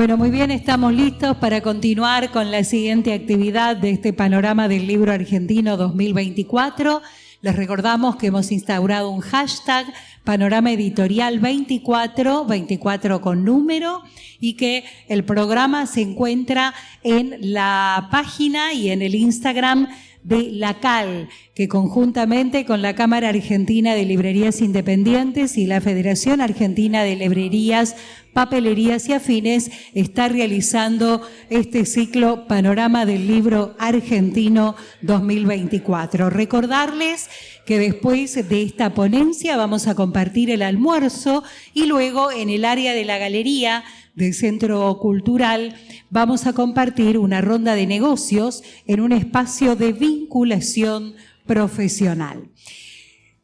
Bueno, muy bien, estamos listos para continuar con la siguiente actividad de este panorama del libro argentino 2024. Les recordamos que hemos instaurado un hashtag Panorama Editorial 24, 24 con número, y que el programa se encuentra en la página y en el Instagram de la CAL, que conjuntamente con la Cámara Argentina de Librerías Independientes y la Federación Argentina de Librerías, Papelerías y Afines está realizando este ciclo Panorama del Libro Argentino 2024. Recordarles que después de esta ponencia vamos a compartir el almuerzo y luego en el área de la galería del Centro Cultural vamos a compartir una ronda de negocios en un espacio de vinculación profesional.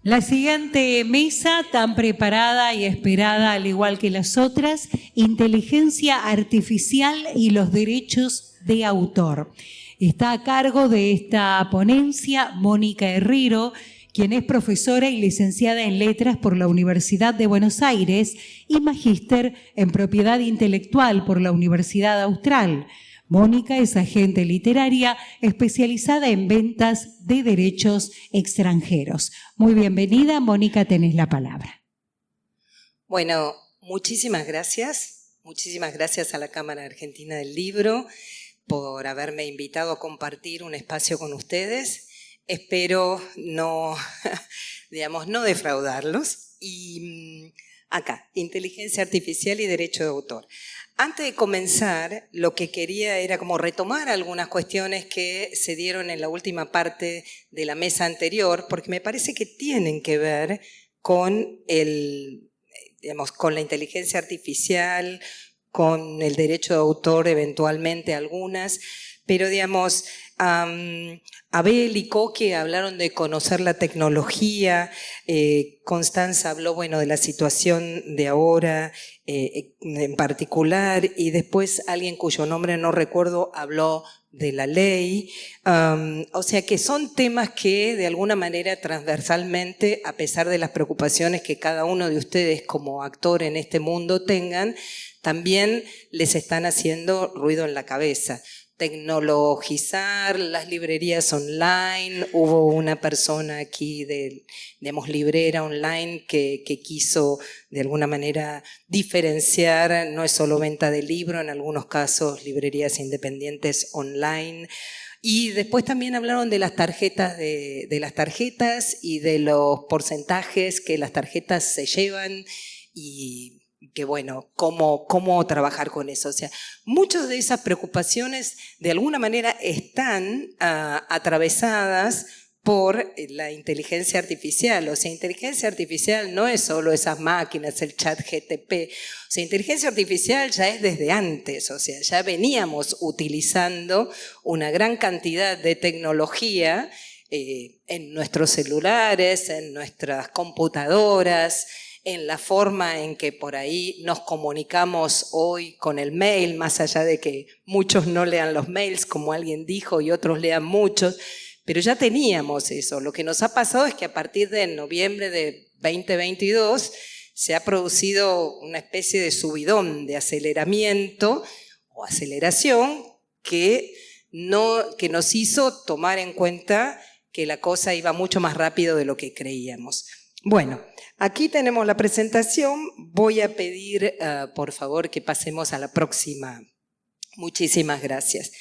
La siguiente mesa, tan preparada y esperada al igual que las otras, inteligencia artificial y los derechos de autor. Está a cargo de esta ponencia Mónica Herrero, quien es profesora y licenciada en Letras por la Universidad de Buenos Aires y magíster en Propiedad Intelectual por la Universidad Austral. Mónica es agente literaria especializada en ventas de derechos extranjeros. Muy bienvenida, Mónica, tenés la palabra. Bueno, muchísimas gracias. Muchísimas gracias a la Cámara Argentina del Libro por haberme invitado a compartir un espacio con ustedes. Espero no defraudarlos. Y acá, inteligencia artificial y derecho de autor. Antes de comenzar, lo que quería era como retomar algunas cuestiones que se dieron en la última parte de la mesa anterior, porque me parece que tienen que ver con con la inteligencia artificial, con el derecho de autor eventualmente algunas, pero Abel y Coque hablaron de conocer la tecnología, Constanza habló, de la situación de ahora en particular, y después alguien cuyo nombre no recuerdo habló de la ley. O sea que son temas que de alguna manera transversalmente, a pesar de las preocupaciones que cada uno de ustedes como actor en este mundo tengan, también les están haciendo ruido en la cabeza. Tecnologizar las librerías online. Hubo una persona aquí, librera online, que quiso de alguna manera diferenciar, no es solo venta de libro, en algunos casos librerías independientes online. Y después también hablaron de las tarjetas, de las tarjetas y de los porcentajes que las tarjetas se llevan y que cómo trabajar con eso. O sea, muchas de esas preocupaciones de alguna manera están atravesadas por la inteligencia artificial. O sea, inteligencia artificial no es solo esas máquinas, el chat GTP. O sea, inteligencia artificial ya es desde antes. O sea, ya veníamos utilizando una gran cantidad de tecnología en nuestros celulares, en nuestras computadoras, en la forma en que por ahí nos comunicamos hoy con el mail, más allá de que muchos no lean los mails, como alguien dijo, y otros lean muchos, pero ya teníamos eso. Lo que nos ha pasado es que a partir de noviembre de 2022 se ha producido una especie de subidón, de aceleramiento o aceleración que nos hizo tomar en cuenta que la cosa iba mucho más rápido de lo que creíamos. Bueno, aquí tenemos la presentación. Voy a pedir, por favor, que pasemos a la próxima. Muchísimas gracias.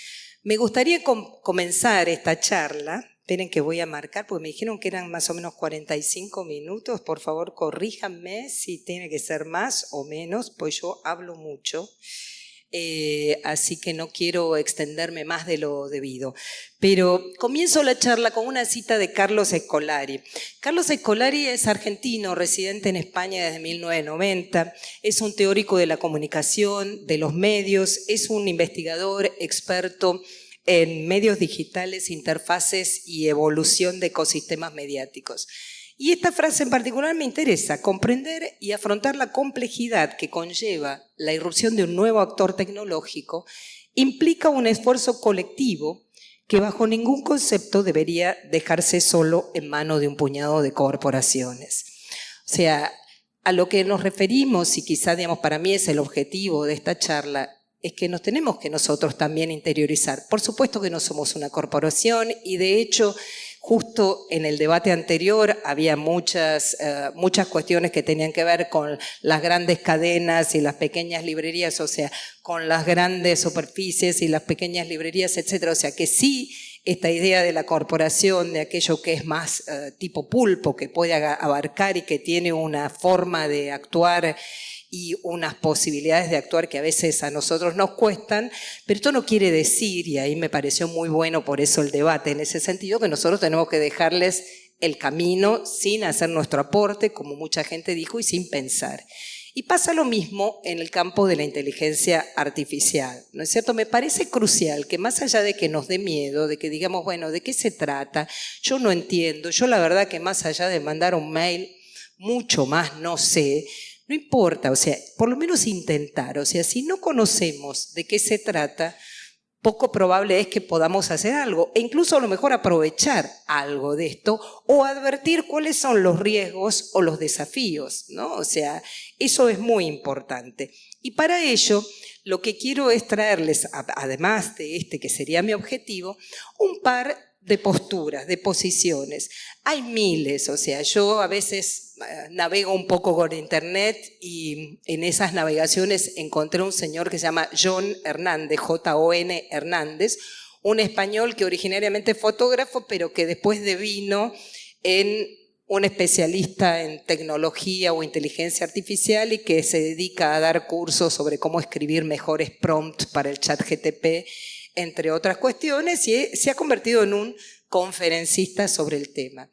Me gustaría comenzar esta charla. Esperen que voy a marcar, porque me dijeron que eran más o menos 45 minutos. Por favor, corríjanme si tiene que ser más o menos, pues yo hablo mucho. Así que no quiero extenderme más de lo debido. Pero comienzo la charla con una cita de Carlos Scolari. Carlos Scolari es argentino, residente en España desde 1990, es un teórico de la comunicación, de los medios, es un investigador experto en medios digitales, interfaces y evolución de ecosistemas mediáticos. Y esta frase en particular me interesa: comprender y afrontar la complejidad que conlleva la irrupción de un nuevo actor tecnológico implica un esfuerzo colectivo que bajo ningún concepto debería dejarse solo en manos de un puñado de corporaciones. O sea, a lo que nos referimos, y quizá para mí es el objetivo de esta charla, es que nos tenemos que nosotros también interiorizar. Por supuesto que no somos una corporación y de hecho justo en el debate anterior había muchas cuestiones que tenían que ver con las grandes cadenas y las pequeñas librerías, o sea, con las grandes superficies y las pequeñas librerías, etcétera. O sea, que sí, esta idea de la corporación, de aquello que es más tipo pulpo, que puede abarcar y que tiene una forma de actuar y unas posibilidades de actuar que a veces a nosotros nos cuestan, pero esto no quiere decir, y ahí me pareció muy bueno por eso el debate en ese sentido, que nosotros tenemos que dejarles el camino sin hacer nuestro aporte, como mucha gente dijo, y sin pensar. Y pasa lo mismo en el campo de la inteligencia artificial, ¿no es cierto? Me parece crucial que más allá de que nos dé miedo, de que digamos, bueno, ¿de qué se trata? Yo no entiendo, yo la verdad que más allá de mandar un mail, mucho más no sé. No importa, o sea, por lo menos intentar, o sea, si no conocemos de qué se trata, poco probable es que podamos hacer algo, e incluso a lo mejor aprovechar algo de esto, o advertir cuáles son los riesgos o los desafíos, ¿no? O sea, eso es muy importante. Y para ello, lo que quiero es traerles, además de este que sería mi objetivo, un par de posturas, de posiciones. Hay miles, o sea, yo a veces navego un poco con internet y en esas navegaciones encontré un señor que se llama John Hernández, J-O-N Hernández, un español que originariamente es fotógrafo, pero que después devino en un especialista en tecnología o inteligencia artificial y que se dedica a dar cursos sobre cómo escribir mejores prompts para el chat GTP, entre otras cuestiones, y se ha convertido en un conferencista sobre el tema.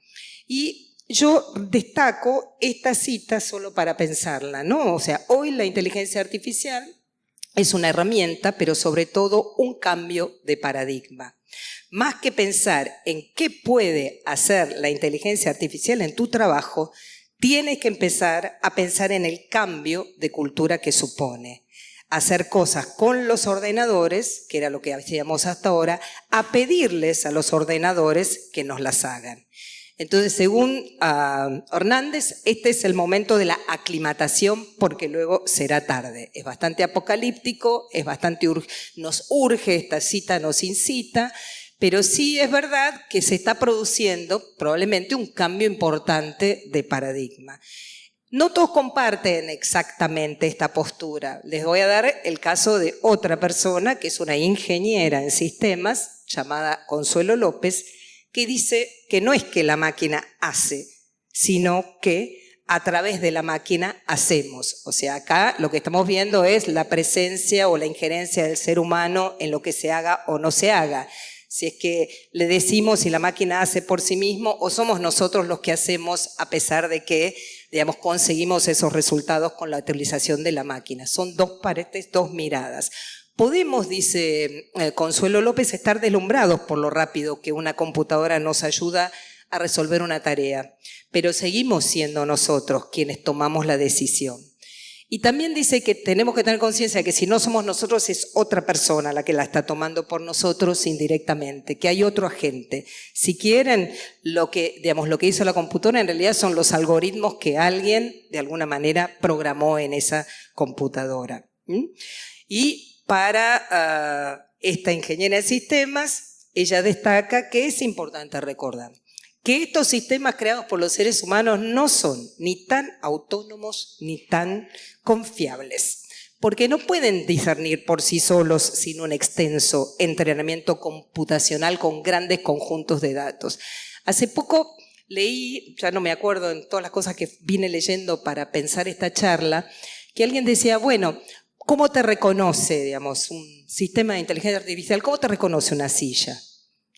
Y yo destaco esta cita solo para pensarla, ¿no? O sea, hoy la inteligencia artificial es una herramienta, pero sobre todo un cambio de paradigma. Más que pensar en qué puede hacer la inteligencia artificial en tu trabajo, tienes que empezar a pensar en el cambio de cultura que supone. Hacer cosas con los ordenadores, que era lo que hacíamos hasta ahora, a pedirles a los ordenadores que nos las hagan. Entonces, según Hernández, este es el momento de la aclimatación porque luego será tarde. Es bastante apocalíptico, nos urge, esta cita nos incita, pero sí es verdad que se está produciendo probablemente un cambio importante de paradigma. No todos comparten exactamente esta postura. Les voy a dar el caso de otra persona que es una ingeniera en sistemas llamada Consuelo López, que dice que no es que la máquina hace, sino que a través de la máquina hacemos. O sea, acá lo que estamos viendo es la presencia o la injerencia del ser humano en lo que se haga o no se haga. Si es que le decimos si la máquina hace por sí mismo o somos nosotros los que hacemos a pesar de que, digamos, conseguimos esos resultados con la utilización de la máquina. Son dos partes, dos miradas. Podemos, dice Consuelo López, estar deslumbrados por lo rápido que una computadora nos ayuda a resolver una tarea, pero seguimos siendo nosotros quienes tomamos la decisión. Y también dice que tenemos que tener conciencia de que si no somos nosotros es otra persona la que la está tomando por nosotros indirectamente, que hay otro agente. Si quieren, lo que hizo la computadora en realidad son los algoritmos que alguien de alguna manera programó en esa computadora. Y para esta ingeniera de sistemas, ella destaca que es importante recordar que estos sistemas creados por los seres humanos no son ni tan autónomos ni tan confiables, porque no pueden discernir por sí solos sin un extenso entrenamiento computacional con grandes conjuntos de datos. Hace poco leí, ya no me acuerdo en todas las cosas que vine leyendo para pensar esta charla, que alguien decía, bueno, ¿cómo te reconoce, digamos, un sistema de inteligencia artificial? ¿Cómo te reconoce una silla?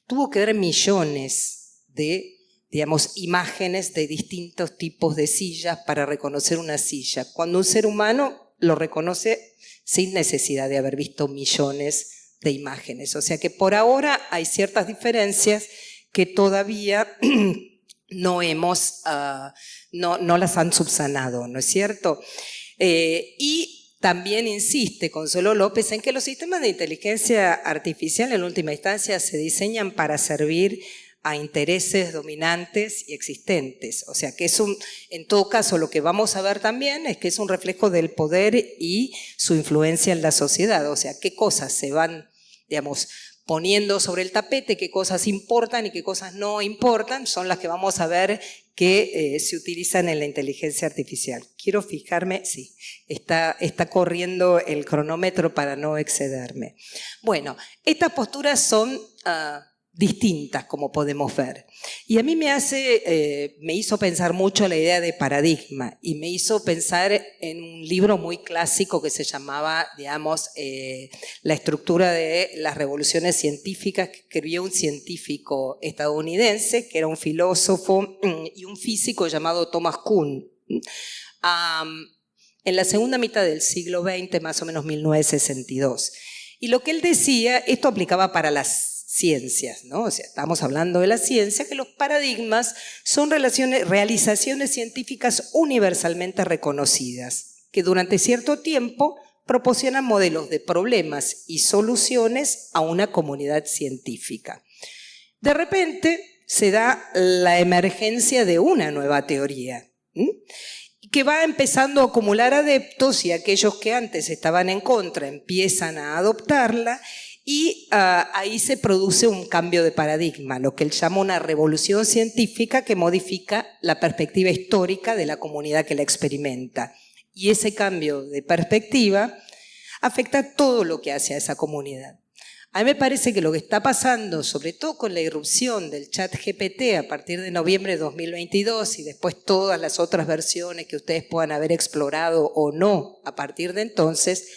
Tuvo que ver millones de, digamos, imágenes de distintos tipos de sillas para reconocer una silla. Cuando un ser humano lo reconoce sin necesidad de haber visto millones de imágenes. O sea que por ahora hay ciertas diferencias que todavía no las han subsanado, ¿no es cierto? Y también insiste Consuelo López en que los sistemas de inteligencia artificial en última instancia se diseñan para servir a intereses dominantes y existentes. O sea, que es en todo caso, lo que vamos a ver también es que es un reflejo del poder y su influencia en la sociedad. O sea, qué cosas se van, digamos, poniendo sobre el tapete, qué cosas importan y qué cosas no importan, son las que vamos a ver que se utilizan en la inteligencia artificial. Quiero fijarme, sí, está corriendo el cronómetro para no excederme. Bueno, estas posturas son distintas, como podemos ver. Y a mí me hizo pensar mucho la idea de paradigma y me hizo pensar en un libro muy clásico que se llamaba, digamos, La estructura de las revoluciones científicas, que escribió un científico estadounidense, que era un filósofo y un físico llamado Thomas Kuhn. En la segunda mitad del siglo XX, más o menos 1962. Y lo que él decía, esto aplicaba para las ciencias, ¿no? O sea, estamos hablando de la ciencia, que los paradigmas son realizaciones científicas universalmente reconocidas, que durante cierto tiempo proporcionan modelos de problemas y soluciones a una comunidad científica. De repente se da la emergencia de una nueva teoría, que va empezando a acumular adeptos y aquellos que antes estaban en contra empiezan a adoptarla. Y ahí se produce un cambio de paradigma, lo que él llama una revolución científica que modifica la perspectiva histórica de la comunidad que la experimenta. Y ese cambio de perspectiva afecta todo lo que hace a esa comunidad. A mí me parece que lo que está pasando, sobre todo con la irrupción del ChatGPT a partir de noviembre de 2022 y después todas las otras versiones que ustedes puedan haber explorado o no a partir de entonces,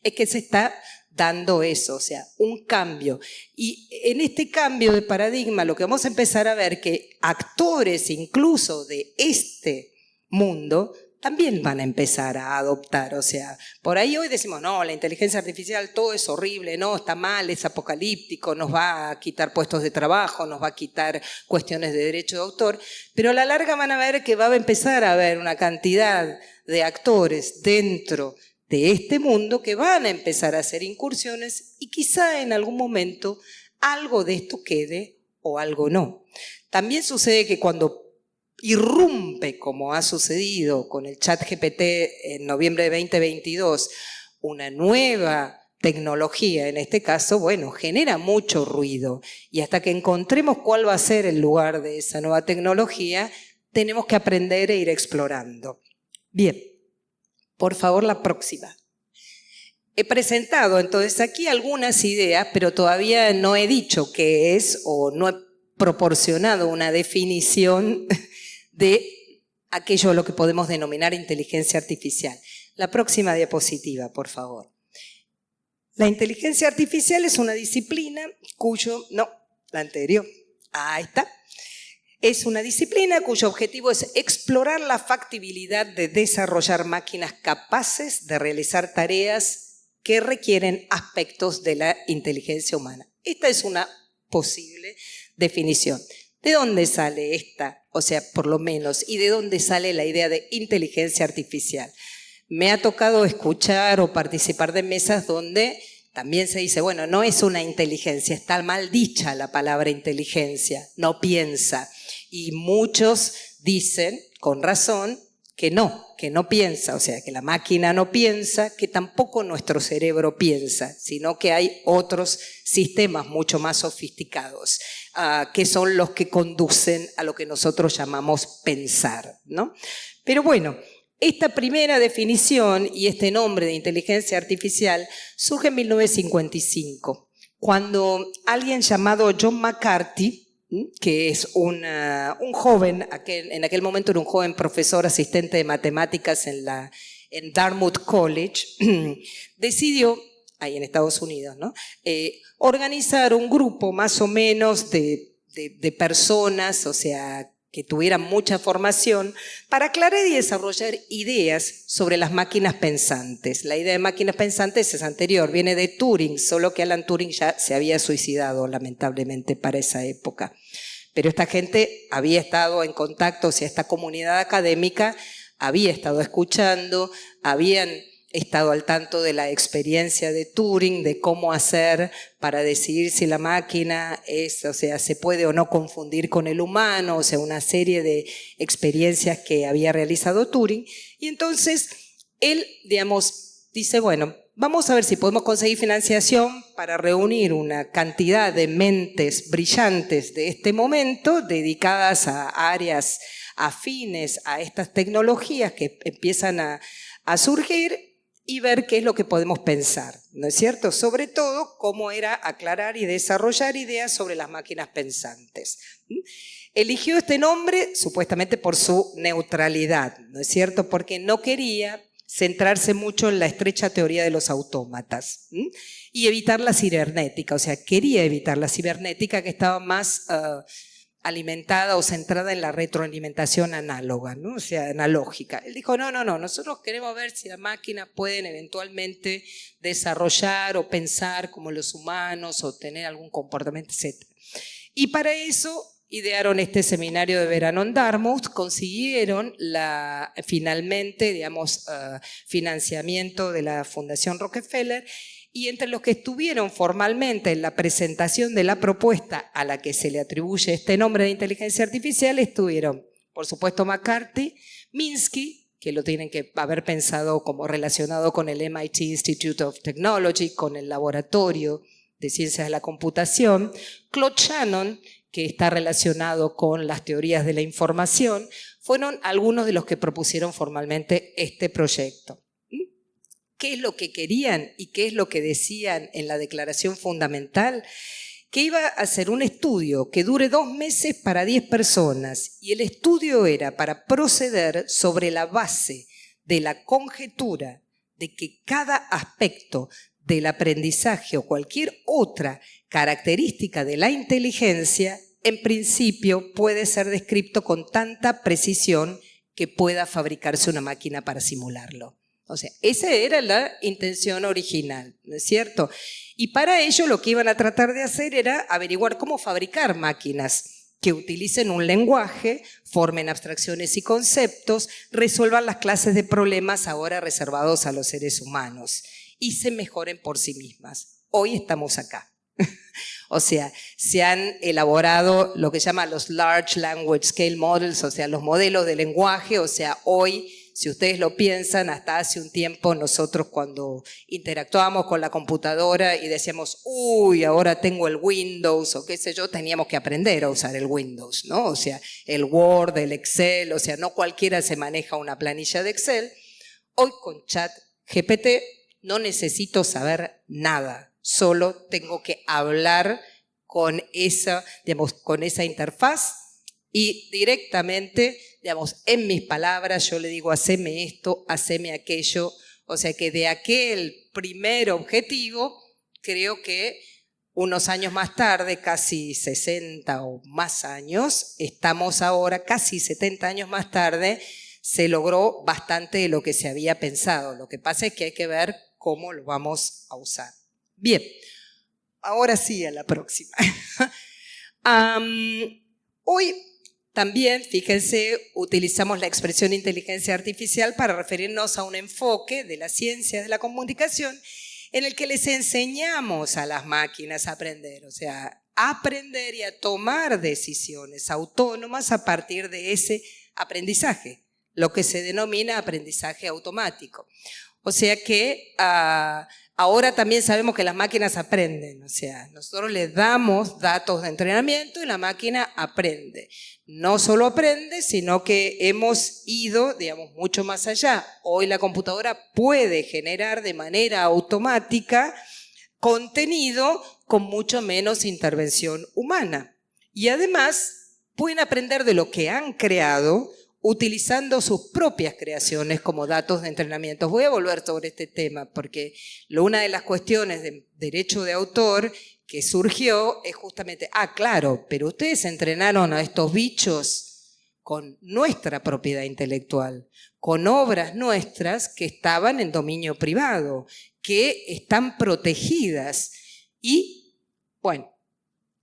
es que se está dando eso, o sea, un cambio. Y en este cambio de paradigma lo que vamos a empezar a ver que actores incluso de este mundo también van a empezar a adoptar. O sea, por ahí hoy decimos, no, la inteligencia artificial todo es horrible, no, está mal, es apocalíptico, nos va a quitar puestos de trabajo, nos va a quitar cuestiones de derecho de autor, pero a la larga van a ver que va a empezar a haber una cantidad de actores dentro de este mundo que van a empezar a hacer incursiones y quizá en algún momento algo de esto quede o algo no. También sucede que cuando irrumpe, como ha sucedido con el ChatGPT en noviembre de 2022, una nueva tecnología, en este caso, bueno, genera mucho ruido y hasta que encontremos cuál va a ser el lugar de esa nueva tecnología, tenemos que aprender e ir explorando. Bien. Por favor, la próxima. He presentado entonces aquí algunas ideas, pero todavía no he dicho qué es o no he proporcionado una definición de aquello a lo que podemos denominar inteligencia artificial. La próxima diapositiva, por favor. La inteligencia artificial es una disciplina la anterior. Ahí está. Es una disciplina cuyo objetivo es explorar la factibilidad de desarrollar máquinas capaces de realizar tareas que requieren aspectos de la inteligencia humana. Esta es una posible definición. ¿De dónde sale esta? O sea, por lo menos, ¿y de dónde sale la idea de inteligencia artificial? Me ha tocado escuchar o participar de mesas donde también se dice, bueno, no es una inteligencia, está mal dicha la palabra inteligencia, no piensa. Y muchos dicen, con razón, que no piensa, o sea, que la máquina no piensa, que tampoco nuestro cerebro piensa, sino que hay otros sistemas mucho más sofisticados, que son los que conducen a lo que nosotros llamamos pensar, ¿no? Pero bueno, esta primera definición y este nombre de inteligencia artificial surge en 1955, cuando alguien llamado John McCarthy, que es un joven, en aquel momento era un joven profesor asistente de matemáticas en Dartmouth College, decidió, ahí en Estados Unidos, ¿no? Organizar un grupo más o menos de personas, o sea, que tuvieran mucha formación, para aclarar y desarrollar ideas sobre las máquinas pensantes. La idea de máquinas pensantes es anterior, viene de Turing, solo que Alan Turing ya se había suicidado, lamentablemente, para esa época. Pero esta gente había estado en contacto, o sea, esta comunidad académica había estado escuchando, habían estado al tanto de la experiencia de Turing, de cómo hacer para decidir si la máquina es, o sea, se puede o no confundir con el humano, o sea, una serie de experiencias que había realizado Turing. Y entonces él, digamos, dice, bueno, vamos a ver si podemos conseguir financiación para reunir una cantidad de mentes brillantes de este momento dedicadas a áreas afines a estas tecnologías que empiezan a surgir y ver qué es lo que podemos pensar, ¿no es cierto? Sobre todo, cómo era aclarar y desarrollar ideas sobre las máquinas pensantes. Eligió este nombre supuestamente por su neutralidad, ¿no es cierto? Porque no quería centrarse mucho en la estrecha teoría de los autómatas y evitar la cibernética, o sea, quería evitar la cibernética que estaba más alimentada o centrada en la retroalimentación análoga, ¿no? O sea, analógica. Él dijo, no, nosotros queremos ver si las máquinas pueden eventualmente desarrollar o pensar como los humanos o tener algún comportamiento, etc. Y para eso idearon este seminario de verano en Dartmouth, consiguieron finalmente, digamos, financiamiento de la Fundación Rockefeller, y entre los que estuvieron formalmente en la presentación de la propuesta a la que se le atribuye este nombre de inteligencia artificial estuvieron, por supuesto, McCarthy, Minsky, que lo tienen que haber pensado como relacionado con el MIT Institute of Technology, con el laboratorio de ciencias de la computación, Claude Shannon, que está relacionado con las teorías de la información, fueron algunos de los que propusieron formalmente este proyecto. ¿Qué es lo que querían y qué es lo que decían en la declaración fundamental? Que iba a hacer un estudio que dure 2 meses para 10 personas, y el estudio era para proceder sobre la base de la conjetura de que cada aspecto del aprendizaje o cualquier otra característica de la inteligencia, en principio puede ser descrito con tanta precisión que pueda fabricarse una máquina para simularlo. O sea, esa era la intención original, ¿no es cierto? Y para ello lo que iban a tratar de hacer era averiguar cómo fabricar máquinas que utilicen un lenguaje, formen abstracciones y conceptos, resuelvan las clases de problemas ahora reservados a los seres humanos y se mejoren por sí mismas. Hoy estamos acá. O sea, se han elaborado lo que llaman los Large Language Scale Models, o sea, los modelos de lenguaje. O sea, hoy, si ustedes lo piensan, hasta hace un tiempo nosotros cuando interactuábamos con la computadora y decíamos, uy, ahora tengo el Windows o qué sé yo, teníamos que aprender a usar el Windows, ¿no? O sea, el Word, el Excel, o sea, no cualquiera se maneja una planilla de Excel. Hoy con ChatGPT no necesito saber nada. Solo tengo que hablar con esa, digamos, con esa interfaz y directamente, digamos, en mis palabras yo le digo, haceme esto, haceme aquello. O sea que de aquel primer objetivo, creo que unos años más tarde, casi 60 o más años, estamos ahora, casi 70 años más tarde, se logró bastante de lo que se había pensado. Lo que pasa es que hay que ver cómo lo vamos a usar. Bien, ahora sí a la próxima. Hoy también, fíjense, utilizamos la expresión inteligencia artificial para referirnos a un enfoque de las ciencias de la comunicación en el que les enseñamos a las máquinas a aprender, o sea, a aprender y a tomar decisiones autónomas a partir de ese aprendizaje, lo que se denomina aprendizaje automático. O sea que ahora también sabemos que las máquinas aprenden, o sea, nosotros les damos datos de entrenamiento y la máquina aprende. No solo aprende, sino que hemos ido, digamos, mucho más allá. Hoy la computadora puede generar de manera automática contenido con mucho menos intervención humana. Y además pueden aprender de lo que han creado utilizando sus propias creaciones como datos de entrenamiento. Voy a volver sobre este tema porque una de las cuestiones de derecho de autor que surgió es justamente, claro, pero ustedes entrenaron a estos bichos con nuestra propiedad intelectual, con obras nuestras que estaban en dominio privado, que están protegidas y, bueno,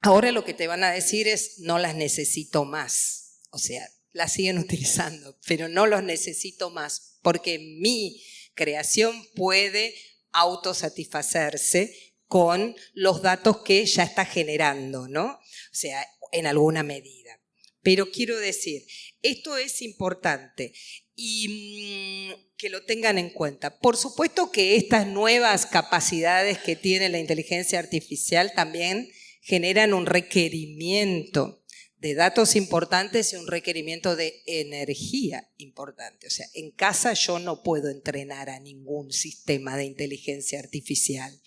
ahora lo que te van a decir es no las necesito más, o sea, las siguen utilizando, pero no los necesito más, porque mi creación puede autosatisfacerse con los datos que ya está generando, ¿no? O sea, en alguna medida. Pero quiero decir, esto es importante y que lo tengan en cuenta. Por supuesto que estas nuevas capacidades que tiene la inteligencia artificial también generan un requerimiento de datos importantes y un requerimiento de energía importante. O sea, en casa yo no puedo entrenar a ningún sistema de inteligencia artificial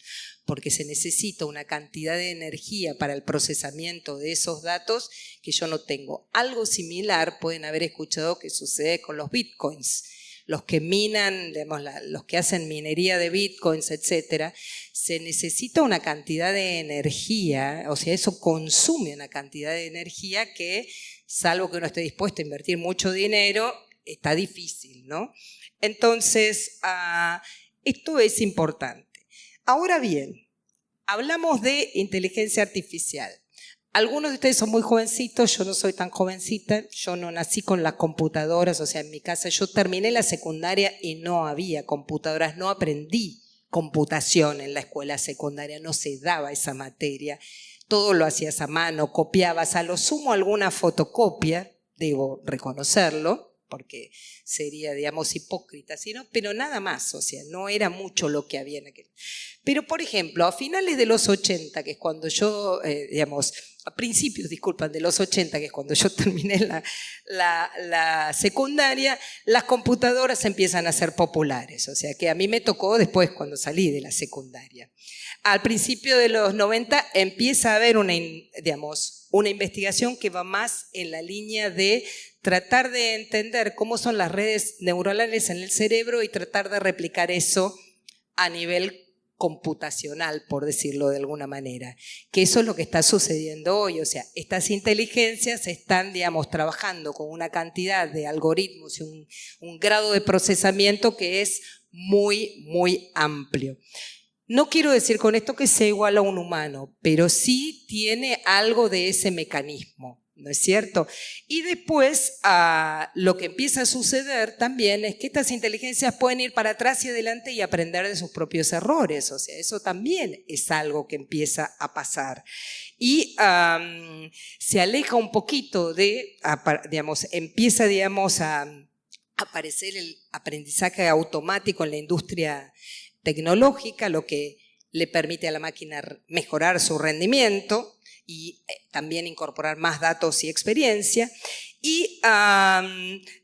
porque se necesita una cantidad de energía para el procesamiento de esos datos que yo no tengo. Algo similar pueden haber escuchado que sucede con los bitcoins. Los que minan, digamos, los que hacen minería de bitcoins, etcétera, se necesita una cantidad de energía, o sea, eso consume una cantidad de energía que, salvo que uno esté dispuesto a invertir mucho dinero, está difícil, ¿no? Entonces, esto es importante. Ahora bien, hablamos de inteligencia artificial. Algunos de ustedes son muy jovencitos, yo no soy tan jovencita, yo no nací con las computadoras, o sea, en mi casa yo terminé la secundaria y no había computadoras, no aprendí computación en la escuela secundaria, no se daba esa materia, todo lo hacías a mano, copiabas, a lo sumo alguna fotocopia, debo reconocerlo, porque sería, digamos, hipócrita, ¿no? Pero nada más, o sea, no era mucho lo que había en aquel. Pero, por ejemplo, a finales de los 80, que es cuando yo, digamos, a principios, disculpan, de los 80, que es cuando yo terminé la secundaria, las computadoras empiezan a ser populares, o sea, que a mí me tocó después cuando salí de la secundaria. Al principio de los 90 empieza a haber una investigación que va más en la línea de tratar de entender cómo son las redes neuronales en el cerebro y tratar de replicar eso a nivel computacional, por decirlo de alguna manera. Que eso es lo que está sucediendo hoy. O sea, estas inteligencias están, digamos, trabajando con una cantidad de algoritmos y un grado de procesamiento que es muy, muy amplio. No quiero decir con esto que sea igual a un humano, pero sí tiene algo de ese mecanismo, ¿no es cierto? Y después lo que empieza a suceder también es que estas inteligencias pueden ir para atrás y adelante y aprender de sus propios errores, o sea, eso también es algo que empieza a pasar. Y se aleja un poquito de, digamos, empieza, digamos, a aparecer el aprendizaje automático en la industria tecnológica, lo que le permite a la máquina mejorar su rendimiento y también incorporar más datos y experiencia. Y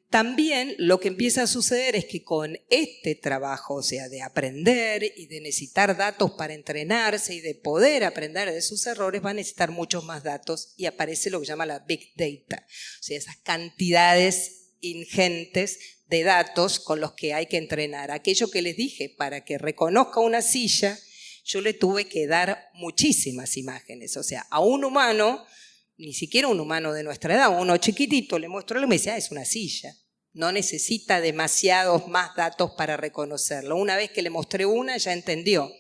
también lo que empieza a suceder es que con este trabajo, o sea, de aprender y de necesitar datos para entrenarse y de poder aprender de sus errores, va a necesitar muchos más datos y aparece lo que se llama la Big Data, o sea, esas cantidades ingentes de datos con los que hay que entrenar. Aquello que les dije, para que reconozca una silla, yo le tuve que dar muchísimas imágenes. O sea, a un humano, ni siquiera un humano de nuestra edad, uno chiquitito, le muestro algo y me dice, es una silla. No necesita demasiados más datos para reconocerlo. Una vez que le mostré una, ya entendió.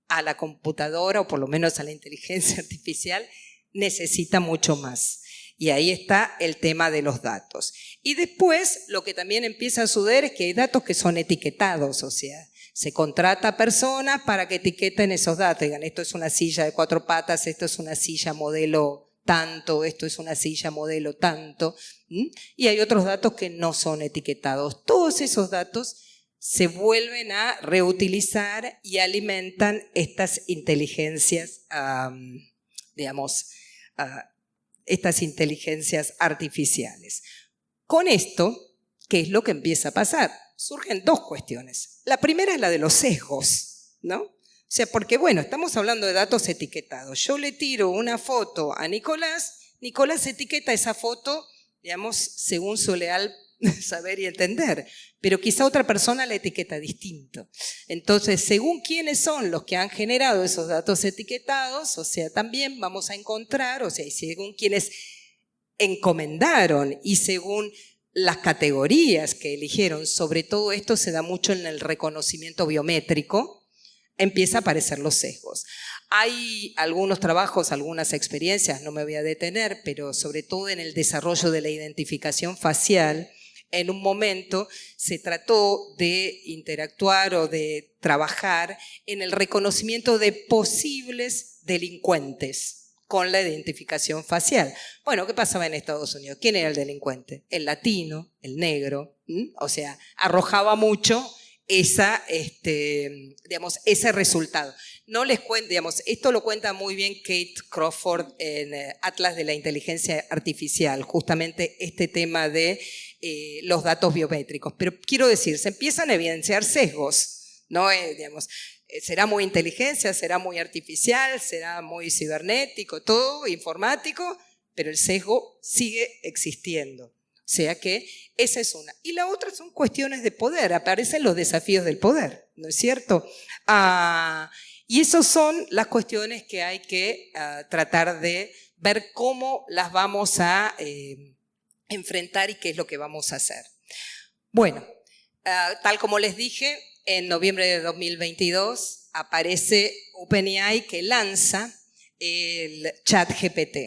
A la computadora, o por lo menos a la inteligencia artificial, necesita mucho más. Y ahí está el tema de los datos. Y después lo que también empieza a suceder es que hay datos que son etiquetados, o sea, se contrata a personas para que etiqueten esos datos. Digan, esto es una silla de 4 patas, esto es una silla modelo tanto, esto es una silla modelo tanto. Y hay otros datos que no son etiquetados. Todos esos datos se vuelven a reutilizar y alimentan estas inteligencias, estas inteligencias artificiales. Con esto, ¿qué es lo que empieza a pasar? Surgen dos cuestiones. La primera es la de los sesgos, ¿no? O sea, porque bueno, estamos hablando de datos etiquetados. Yo le tiro una foto a Nicolás, Nicolás etiqueta esa foto, digamos, según su leal saber y entender, pero quizá otra persona la etiqueta distinto. Entonces, según quiénes son los que han generado esos datos etiquetados, o sea, también vamos a encontrar, o sea, y según quienes encomendaron y según las categorías que eligieron, sobre todo esto se da mucho en el reconocimiento biométrico, empieza a aparecer los sesgos. Hay algunos trabajos, algunas experiencias, no me voy a detener, pero sobre todo en el desarrollo de la identificación facial, en un momento se trató de interactuar o de trabajar en el reconocimiento de posibles delincuentes con la identificación facial. Bueno, ¿qué pasaba en Estados Unidos? ¿Quién era el delincuente? El latino, el negro, o sea, arrojaba mucho ese resultado. No les cuento, esto lo cuenta muy bien Kate Crawford en Atlas de la Inteligencia Artificial, justamente este tema de los datos biométricos. Pero quiero decir, se empiezan a evidenciar sesgos, ¿no? Será muy inteligencia, será muy artificial, será muy cibernético, todo informático, pero el sesgo sigue existiendo. O sea que esa es una. Y la otra son cuestiones de poder, aparecen los desafíos del poder, ¿no es cierto? Y esas son las cuestiones que hay que tratar de ver cómo las vamos a enfrentar y qué es lo que vamos a hacer. Bueno, tal como les dije, en noviembre de 2022 aparece OpenAI que lanza el ChatGPT,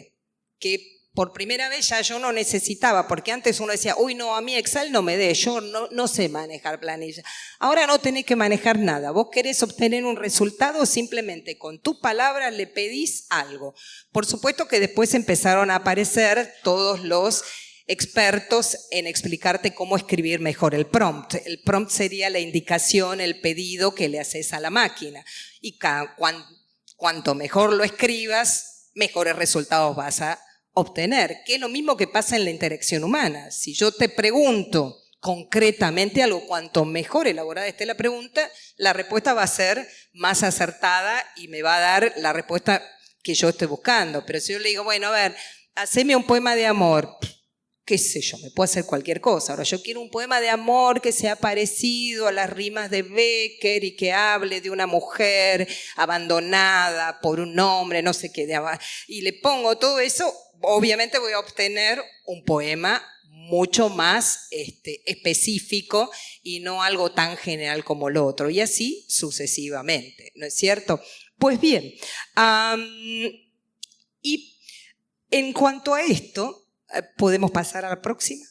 que por primera vez ya yo no necesitaba, porque antes uno decía, uy, no, a mí Excel no me dé, yo no sé manejar planillas. Ahora no tenés que manejar nada. Vos querés obtener un resultado, simplemente con tu palabra le pedís algo. Por supuesto que después empezaron a aparecer todos los expertos en explicarte cómo escribir mejor el prompt. El prompt sería la indicación, el pedido que le haces a la máquina. Y cuanto mejor lo escribas, mejores resultados vas a obtener, que es lo mismo que pasa en la interacción humana. Si yo te pregunto concretamente algo, cuanto mejor elaborada esté la pregunta, la respuesta va a ser más acertada y me va a dar la respuesta que yo estoy buscando. Pero si yo le digo, bueno, a ver, haceme un poema de amor, qué sé yo, me puedo hacer cualquier cosa. Ahora, yo quiero un poema de amor que sea parecido a las rimas de Becker y que hable de una mujer abandonada por un hombre, no sé qué, y le pongo todo eso, obviamente voy a obtener un poema mucho más específico y no algo tan general como lo otro, y así sucesivamente, ¿no es cierto? Pues bien, y en cuanto a esto, ¿podemos pasar a la próxima?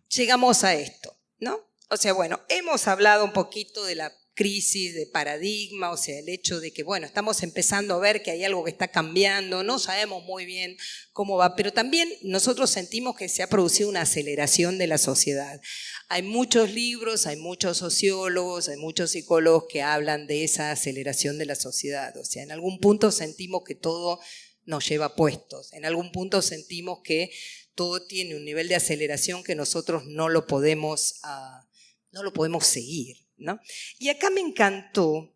Llegamos a esto, ¿no? O sea, bueno, hemos hablado un poquito de la crisis de paradigma, o sea, el hecho de que, bueno, estamos empezando a ver que hay algo que está cambiando, no sabemos muy bien cómo va, pero también nosotros sentimos que se ha producido una aceleración de la sociedad. Hay muchos libros, hay muchos sociólogos, hay muchos psicólogos que hablan de esa aceleración de la sociedad, o sea, en algún punto sentimos que todo nos lleva puestos. En algún punto sentimos que todo tiene un nivel de aceleración que nosotros no lo podemos seguir, ¿no? Y acá me encantó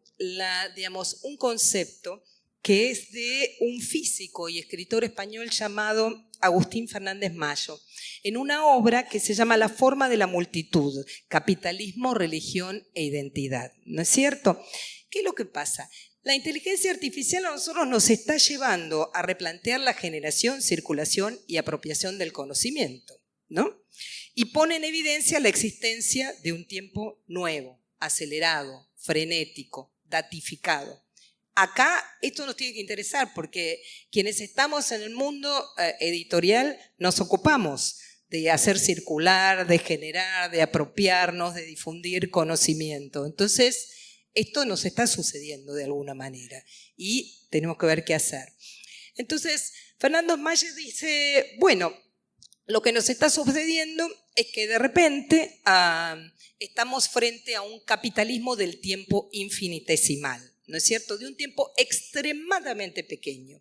un concepto que es de un físico y escritor español llamado Agustín Fernández Mayo, en una obra que se llama La forma de la multitud, capitalismo, religión e identidad, ¿no es cierto? ¿Qué es lo que pasa? La inteligencia artificial a nosotros nos está llevando a replantear la generación, circulación y apropiación del conocimiento, ¿no? Y pone en evidencia la existencia de un tiempo nuevo, acelerado, frenético, datificado. Acá esto nos tiene que interesar porque quienes estamos en el mundo editorial nos ocupamos de hacer circular, de generar, de apropiarnos, de difundir conocimiento. Entonces, esto nos está sucediendo de alguna manera y tenemos que ver qué hacer. Entonces, Fernando Mayo dice, bueno, lo que nos está sucediendo es que de repente estamos frente a un capitalismo del tiempo infinitesimal, ¿no es cierto? De un tiempo extremadamente pequeño,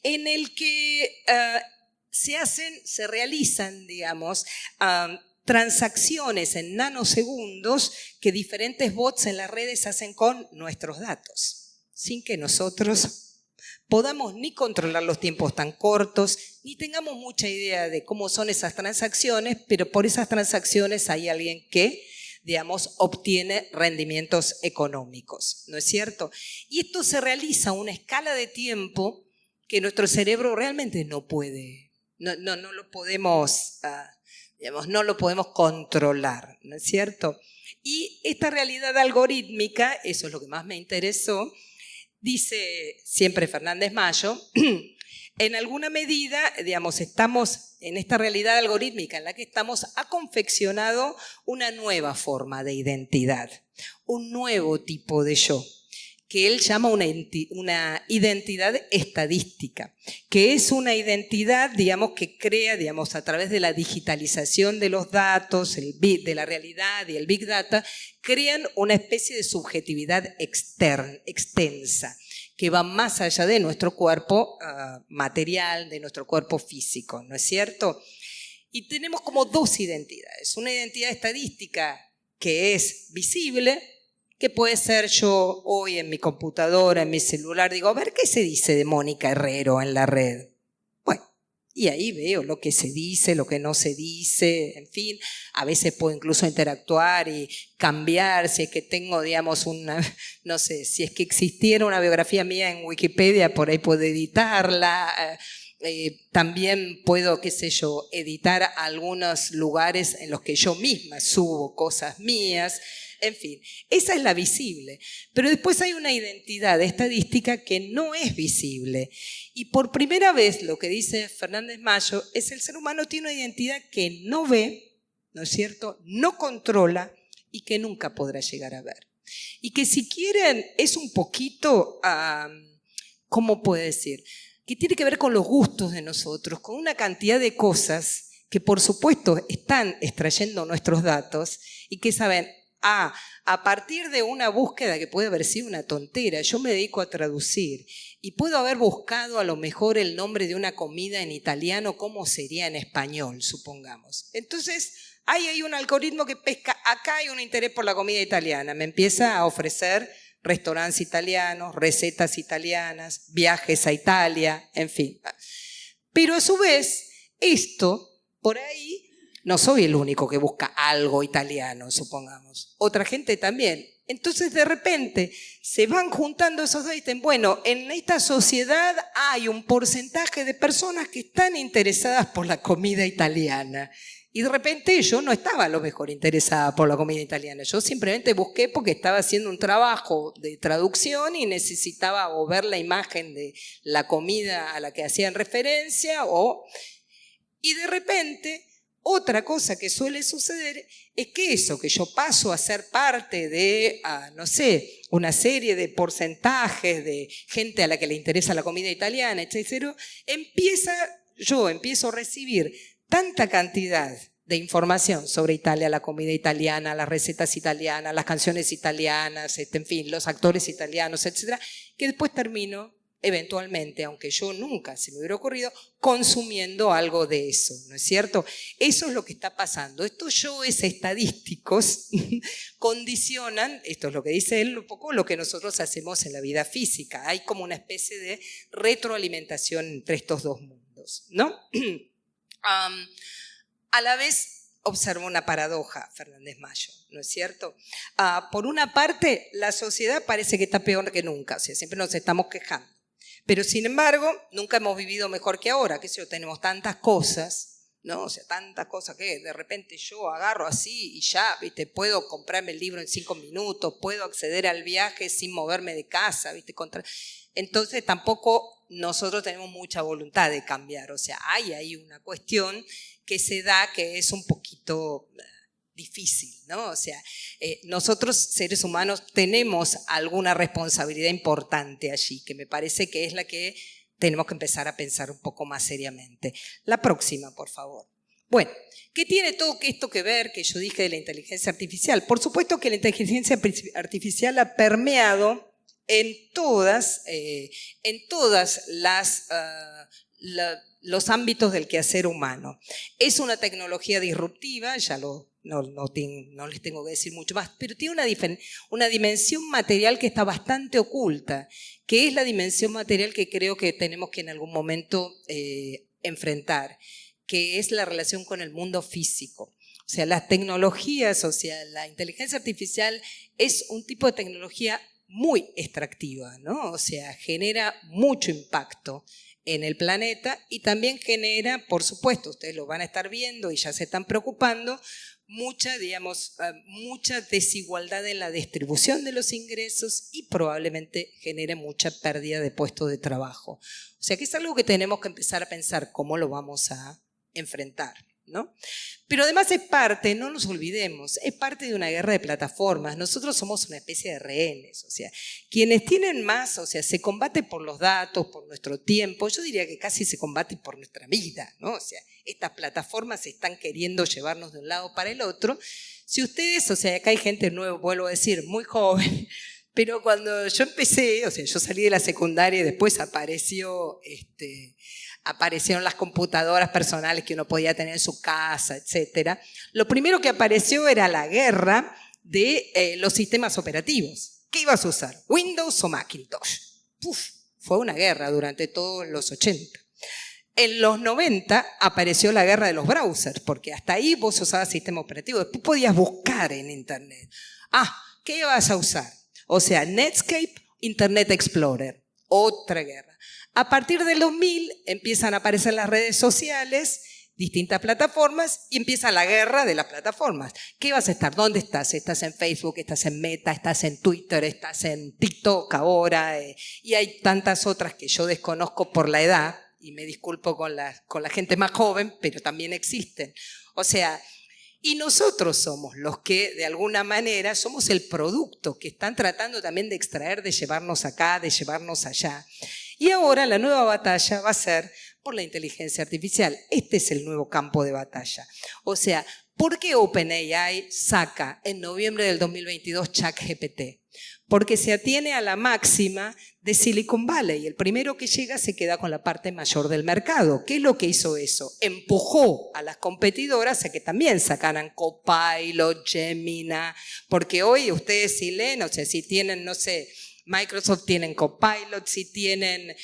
en el que se realizan, digamos, transacciones en nanosegundos que diferentes bots en las redes hacen con nuestros datos, sin que nosotros podamos ni controlar los tiempos tan cortos, ni tengamos mucha idea de cómo son esas transacciones, pero por esas transacciones hay alguien que, digamos, obtiene rendimientos económicos, ¿no es cierto? Y esto se realiza a una escala de tiempo que nuestro cerebro realmente no puede, no lo podemos... digamos, no lo podemos controlar, ¿no es cierto? Y esta realidad algorítmica, eso es lo que más me interesó, dice siempre Fernández Mayo, En alguna medida, digamos, estamos en esta realidad algorítmica en la que estamos, ha confeccionado una nueva forma de identidad, un nuevo tipo de yo, que él llama una identidad estadística, que es una identidad, digamos, que crea, digamos, a través de la digitalización de los datos, de la realidad y el Big Data, crean una especie de subjetividad extensa, que va más allá de nuestro cuerpo material, de nuestro cuerpo físico, ¿no es cierto? Y tenemos como dos identidades, una identidad estadística que es visible, que puede ser yo hoy en mi computadora, en mi celular, digo, a ver qué se dice de Mónica Herrero en la red. Bueno, y ahí veo lo que se dice, lo que no se dice, en fin, a veces puedo incluso interactuar y cambiar, si es que tengo, digamos, no sé, si es que existiera una biografía mía en Wikipedia, por ahí puedo editarla. También puedo, qué sé yo, editar algunos lugares en los que yo misma subo cosas mías. En fin, esa es la visible. Pero después hay una identidad estadística que no es visible. Y por primera vez, lo que dice Fernández Mayo, es el ser humano tiene una identidad que no ve, ¿no es cierto?, no controla y que nunca podrá llegar a ver. Y que si quieren es un poquito, ¿cómo puedo decir?, que tiene que ver con los gustos de nosotros, con una cantidad de cosas que por supuesto están extrayendo nuestros datos y que saben, a partir de una búsqueda que puede haber sido una tontera, yo me dedico a traducir y puedo haber buscado a lo mejor el nombre de una comida en italiano, ¿cómo sería en español, supongamos? Entonces, hay un algoritmo que pesca, acá hay un interés por la comida italiana, me empieza a ofrecer restaurantes italianos, recetas italianas, viajes a Italia, en fin. Pero a su vez, esto, por ahí, no soy el único que busca algo italiano, supongamos. Otra gente también. Entonces, de repente, se van juntando esos dos y dicen, bueno, en esta sociedad hay un porcentaje de personas que están interesadas por la comida italiana. Y de repente yo no estaba a lo mejor interesada por la comida italiana. Yo simplemente busqué porque estaba haciendo un trabajo de traducción y necesitaba o ver la imagen de la comida a la que hacían referencia y de repente otra cosa que suele suceder es que eso, que yo paso a ser parte de, no sé, una serie de porcentajes de gente a la que le interesa la comida italiana, etc., yo empiezo a recibir tanta cantidad de información sobre Italia, la comida italiana, las recetas italianas, las canciones italianas, en fin, los actores italianos, etc., que después termino eventualmente, aunque yo nunca se me hubiera ocurrido, consumiendo algo de eso, ¿no es cierto? Eso es lo que está pasando. Estos yoes estadísticos condicionan, esto es lo que dice él, un poco lo que nosotros hacemos en la vida física. Hay como una especie de retroalimentación entre estos dos mundos, ¿no? A la vez observo una paradoja, Fernández Mayo, ¿no es cierto? Por una parte, la sociedad parece que está peor que nunca, o sea, siempre nos estamos quejando. Pero sin embargo, nunca hemos vivido mejor que ahora, qué sé yo, tenemos tantas cosas, ¿no? O sea, tantas cosas que de repente yo agarro así y ya, ¿viste? Puedo comprarme el libro en 5 minutos, puedo acceder al viaje sin moverme de casa, ¿viste? Entonces tampoco nosotros tenemos mucha voluntad de cambiar, o sea, hay ahí una cuestión que se da que es un poquito difícil, ¿no? O sea, nosotros seres humanos tenemos alguna responsabilidad importante allí, que me parece que es la que tenemos que empezar a pensar un poco más seriamente. La próxima, por favor. Bueno, ¿qué tiene todo esto que ver que yo dije de la inteligencia artificial? Por supuesto que la inteligencia artificial ha permeado en todas los ámbitos del quehacer humano. Es una tecnología disruptiva, ya no les tengo que decir mucho más, pero tiene una dimensión material que está bastante oculta, que es la dimensión material que creo que tenemos que en algún momento enfrentar, que es la relación con el mundo físico. O sea, las tecnologías, o sea, la inteligencia artificial es un tipo de tecnología muy extractiva, ¿no? O sea, genera mucho impacto en el planeta y también genera, por supuesto, ustedes lo van a estar viendo y ya se están preocupando, mucha desigualdad en la distribución de los ingresos y probablemente genere mucha pérdida de puestos de trabajo. O sea que es algo que tenemos que empezar a pensar cómo lo vamos a enfrentar, ¿no? Pero además es parte, no nos olvidemos, es parte de una guerra de plataformas. Nosotros somos una especie de rehenes, o sea, quienes tienen más, o sea, se combate por los datos, por nuestro tiempo, yo diría que casi se combate por nuestra vida, ¿no? O sea, estas plataformas están queriendo llevarnos de un lado para el otro. Si ustedes, o sea, acá hay gente nueva, vuelvo a decir, muy joven, pero cuando yo empecé, o sea, yo salí de la secundaria y después aparecieron las computadoras personales que uno podía tener en su casa, etc. Lo primero que apareció era la guerra de los sistemas operativos. ¿Qué ibas a usar? ¿Windows o Macintosh? Fue una guerra durante todos los 80. En los 90 apareció la guerra de los browsers, porque hasta ahí vos usabas sistema operativo, después podías buscar en internet. ¿Qué ibas a usar? O sea, Netscape, Internet Explorer, otra guerra. A partir del 2000 empiezan a aparecer las redes sociales, distintas plataformas, y empieza la guerra de las plataformas. ¿Qué vas a estar? ¿Dónde estás? ¿Estás en Facebook? ¿Estás en Meta? ¿Estás en Twitter? ¿Estás en TikTok ahora? Y hay tantas otras que yo desconozco por la edad, y me disculpo con la gente más joven, pero también existen. O sea, y nosotros somos los que, de alguna manera, somos el producto que están tratando también de extraer, de llevarnos acá, de llevarnos allá. Y ahora la nueva batalla va a ser por la inteligencia artificial. Este es el nuevo campo de batalla. O sea, ¿por qué OpenAI saca en noviembre del 2022 ChatGPT? Porque se atiene a la máxima de Silicon Valley. El primero que llega se queda con la parte mayor del mercado. ¿Qué es lo que hizo eso? Empujó a las competidoras a que también sacaran Copilot, Gemini, porque hoy ustedes si leen, o sea, si tienen, no sé, Microsoft tienen Copilot, si tienen,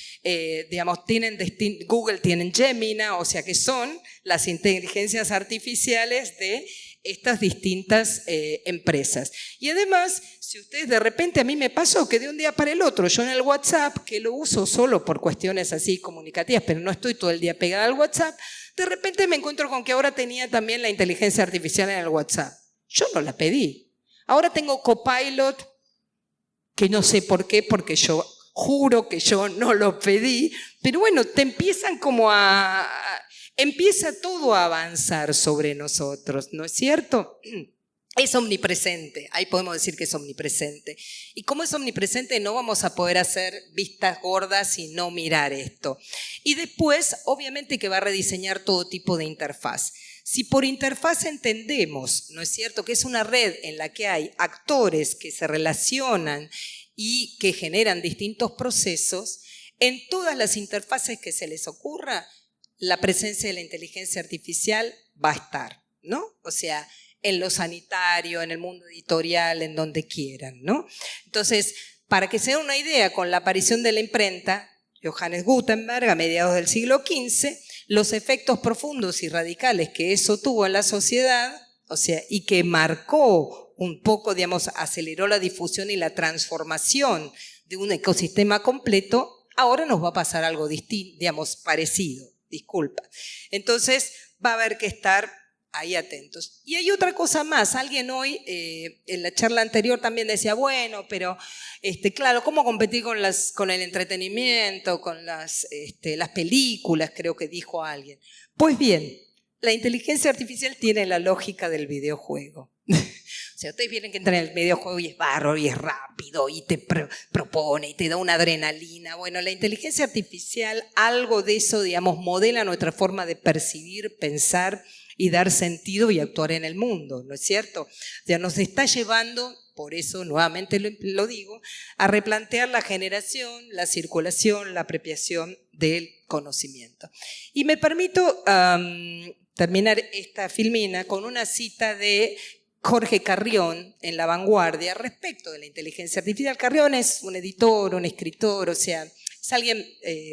Google tienen Gemini, o sea que son las inteligencias artificiales de estas distintas empresas. Y además, si ustedes de repente, a mí me pasó que de un día para el otro, yo en el WhatsApp, que lo uso solo por cuestiones así comunicativas, pero no estoy todo el día pegada al WhatsApp, de repente me encuentro con que ahora tenía también la inteligencia artificial en el WhatsApp. Yo no la pedí. Ahora tengo Copilot, que no sé por qué, porque yo juro que yo no lo pedí, pero bueno, te empiezan empieza todo a avanzar sobre nosotros, ¿no es cierto? Es omnipresente, ahí podemos decir que es omnipresente. Y como es omnipresente, no vamos a poder hacer vistas gordas y no mirar esto. Y después, obviamente que va a rediseñar todo tipo de interfaz. Si por interfaz entendemos, ¿no es cierto?, que es una red en la que hay actores que se relacionan y que generan distintos procesos, en todas las interfaces que se les ocurra, la presencia de la inteligencia artificial va a estar, ¿no? O sea, en lo sanitario, en el mundo editorial, en donde quieran, ¿no? Entonces, para que se den una idea, con la aparición de la imprenta, Johannes Gutenberg, a mediados del siglo XV, los efectos profundos y radicales que eso tuvo en la sociedad, o sea, y que marcó un poco, aceleró la difusión y la transformación de un ecosistema completo, ahora nos va a pasar algo distinto, parecido, disculpa. Entonces, va a haber que estar ahí atentos. Y hay otra cosa más, alguien hoy, en la charla anterior también decía, bueno, pero claro, ¿cómo competir con el entretenimiento, con las películas? Creo que dijo alguien. Pues bien, la inteligencia artificial tiene la lógica del videojuego. O sea, ustedes vienen que entran en el videojuego y es bárbaro y es rápido y te propone y te da una adrenalina. Bueno, la inteligencia artificial, algo de eso, modela nuestra forma de percibir, pensar y dar sentido y actuar en el mundo, ¿no es cierto? O sea, nos está llevando, por eso nuevamente lo digo, a replantear la generación, la circulación, la apropiación del conocimiento. Y me permito terminar esta filmina con una cita de Jorge Carrión en La Vanguardia respecto de la inteligencia artificial. Carrión es un editor, un escritor, o sea, es alguien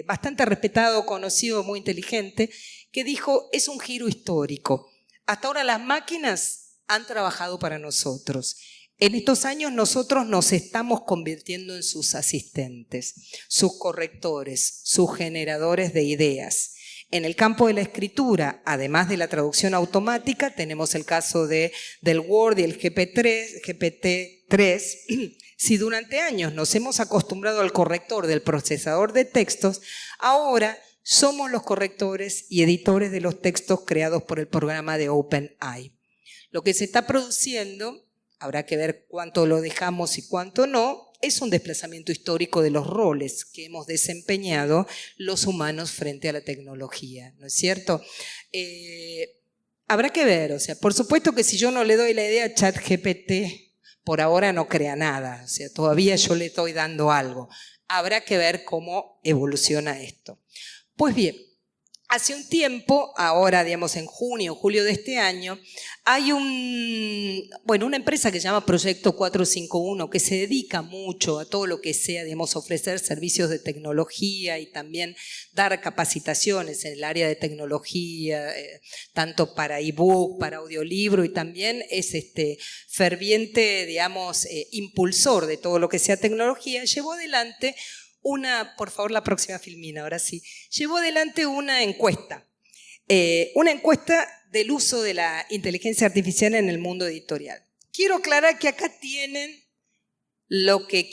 bastante respetado, conocido, muy inteligente, que dijo, es un giro histórico. Hasta ahora las máquinas han trabajado para nosotros. En estos años nosotros nos estamos convirtiendo en sus asistentes, sus correctores, sus generadores de ideas. En el campo de la escritura, además de la traducción automática, tenemos el caso del Word y el GPT-3. Si durante años nos hemos acostumbrado al corrector del procesador de textos, ahora somos los correctores y editores de los textos creados por el programa de OpenAI. Lo que se está produciendo, habrá que ver cuánto lo dejamos y cuánto no, es un desplazamiento histórico de los roles que hemos desempeñado los humanos frente a la tecnología, ¿no es cierto? Habrá que ver, o sea, por supuesto que si yo no le doy la idea a ChatGPT, por ahora no crea nada, o sea, todavía yo le estoy dando algo. Habrá que ver cómo evoluciona esto. Pues bien, hace un tiempo, ahora digamos en junio, julio de este año, hay una empresa que se llama Proyecto 451 que se dedica mucho a todo lo que sea, digamos, ofrecer servicios de tecnología y también dar capacitaciones en el área de tecnología, tanto para ebook, para audiolibro, y también es ferviente, digamos, impulsor de todo lo que sea tecnología. Llevó adelante por favor, la próxima filmina, ahora sí. Llevó adelante una encuesta del uso de la inteligencia artificial en el mundo editorial. Quiero aclarar que acá tienen lo que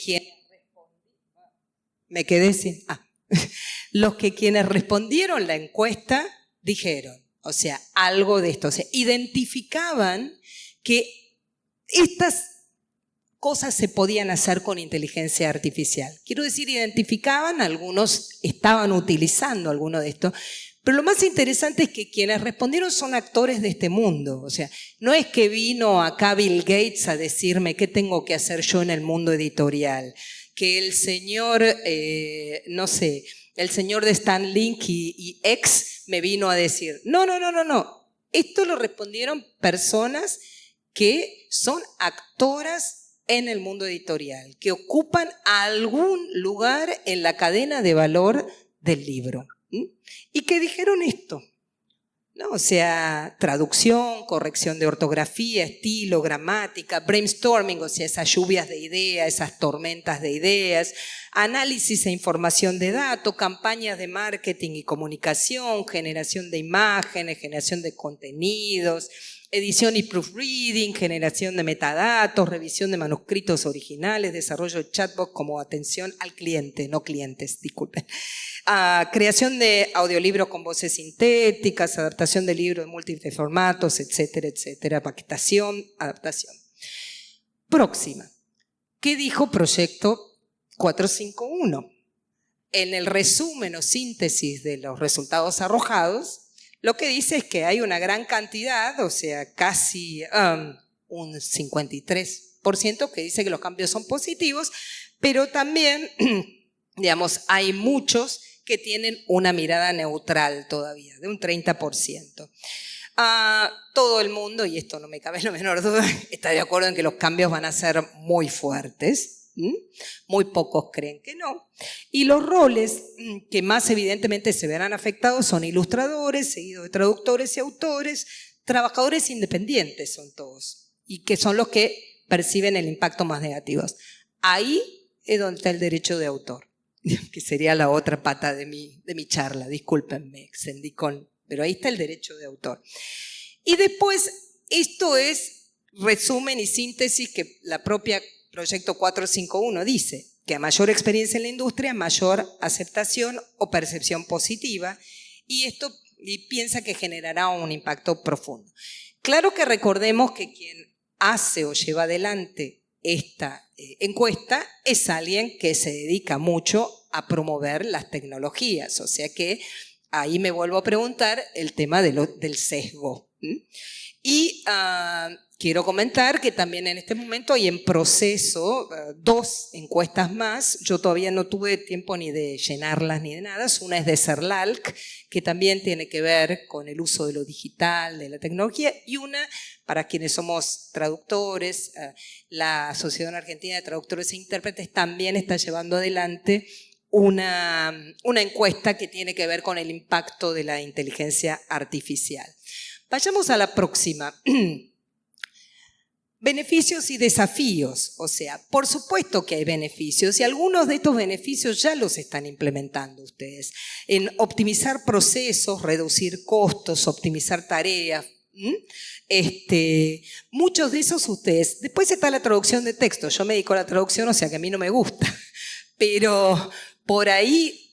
quienes respondieron la encuesta dijeron, o sea, algo de esto. O sea, identificaban que estas cosas se podían hacer con inteligencia artificial. Quiero decir, identificaban, algunos estaban utilizando alguno de esto, pero lo más interesante es que quienes respondieron son actores de este mundo. O sea, no es que vino acá Bill Gates a decirme qué tengo que hacer yo en el mundo editorial, que el señor, el señor de Stan-Link y X me vino a decir, no. Esto lo respondieron personas que son actoras en el mundo editorial, que ocupan algún lugar en la cadena de valor del libro. Y que dijeron esto, ¿no? O sea, traducción, corrección de ortografía, estilo, gramática, brainstorming, o sea, esas lluvias de ideas, esas tormentas de ideas, análisis e información de datos, campañas de marketing y comunicación, generación de imágenes, generación de contenidos, edición y proofreading, generación de metadatos, revisión de manuscritos originales, desarrollo de chatbots como atención al cliente, no clientes, disculpen. Creación de audiolibros con voces sintéticas, adaptación de libros en múltiples formatos, etcétera, etcétera, paquetación, adaptación. Próxima. ¿Qué dijo Proyecto 451? En el resumen o síntesis de los resultados arrojados, lo que dice es que hay una gran cantidad, o sea, casi un 53% que dice que los cambios son positivos, pero también, digamos, hay muchos que tienen una mirada neutral todavía, de un 30%. Todo el mundo, y esto no me cabe la menor duda, está de acuerdo en que los cambios van a ser muy fuertes. Muy pocos creen que no. Y los roles que más evidentemente se verán afectados son ilustradores, seguidos de traductores y autores, trabajadores independientes son todos, y que son los que perciben el impacto más negativo. Ahí es donde está el derecho de autor, que sería la otra pata de mi charla, discúlpenme, extendí pero ahí está el derecho de autor. Y después, esto es resumen y síntesis que la propia Proyecto 451 dice que a mayor experiencia en la industria, mayor aceptación o percepción positiva, y piensa que generará un impacto profundo. Claro que recordemos que quien hace o lleva adelante esta encuesta es alguien que se dedica mucho a promover las tecnologías, o sea que ahí me vuelvo a preguntar el tema del sesgo. Y quiero comentar que también en este momento hay en proceso 2 encuestas más. Yo todavía no tuve tiempo ni de llenarlas ni de nada. Una es de CERLALC, que también tiene que ver con el uso de lo digital, de la tecnología, y una para quienes somos traductores, la Asociación Argentina de Traductores e Intérpretes también está llevando adelante una encuesta que tiene que ver con el impacto de la inteligencia artificial. Vayamos a la próxima. beneficios y desafíos. O sea, por supuesto que hay beneficios y algunos de estos beneficios ya los están implementando ustedes. En optimizar procesos, reducir costos, optimizar tareas. Muchos de esos ustedes. Después está la traducción de texto. Yo me dedico a la traducción, o sea que a mí no me gusta. Pero por ahí,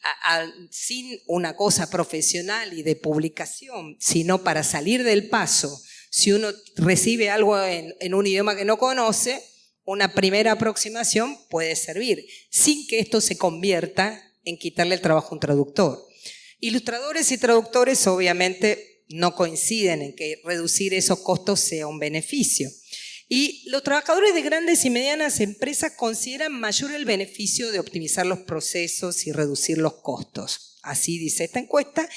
sin una cosa profesional y de publicación, sino para salir del paso, si uno recibe algo en un idioma que no conoce, una primera aproximación puede servir, sin que esto se convierta en quitarle el trabajo a un traductor. Ilustradores y traductores obviamente no coinciden en que reducir esos costos sea un beneficio. Y los trabajadores de grandes y medianas empresas consideran mayor el beneficio de optimizar los procesos y reducir los costos. Así dice esta encuesta.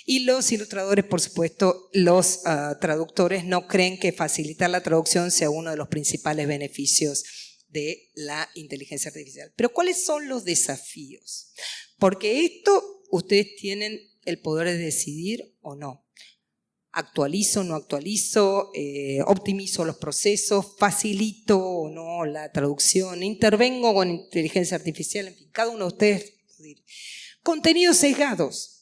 Y los ilustradores, por supuesto, los traductores no creen que facilitar la traducción sea uno de los principales beneficios de la inteligencia artificial. Pero ¿cuáles son los desafíos? Porque esto ustedes tienen el poder de decidir o no. Actualizo, no actualizo, optimizo los procesos, facilito o no la traducción, intervengo con inteligencia artificial, en fin, cada uno de ustedes. Contenidos sesgados.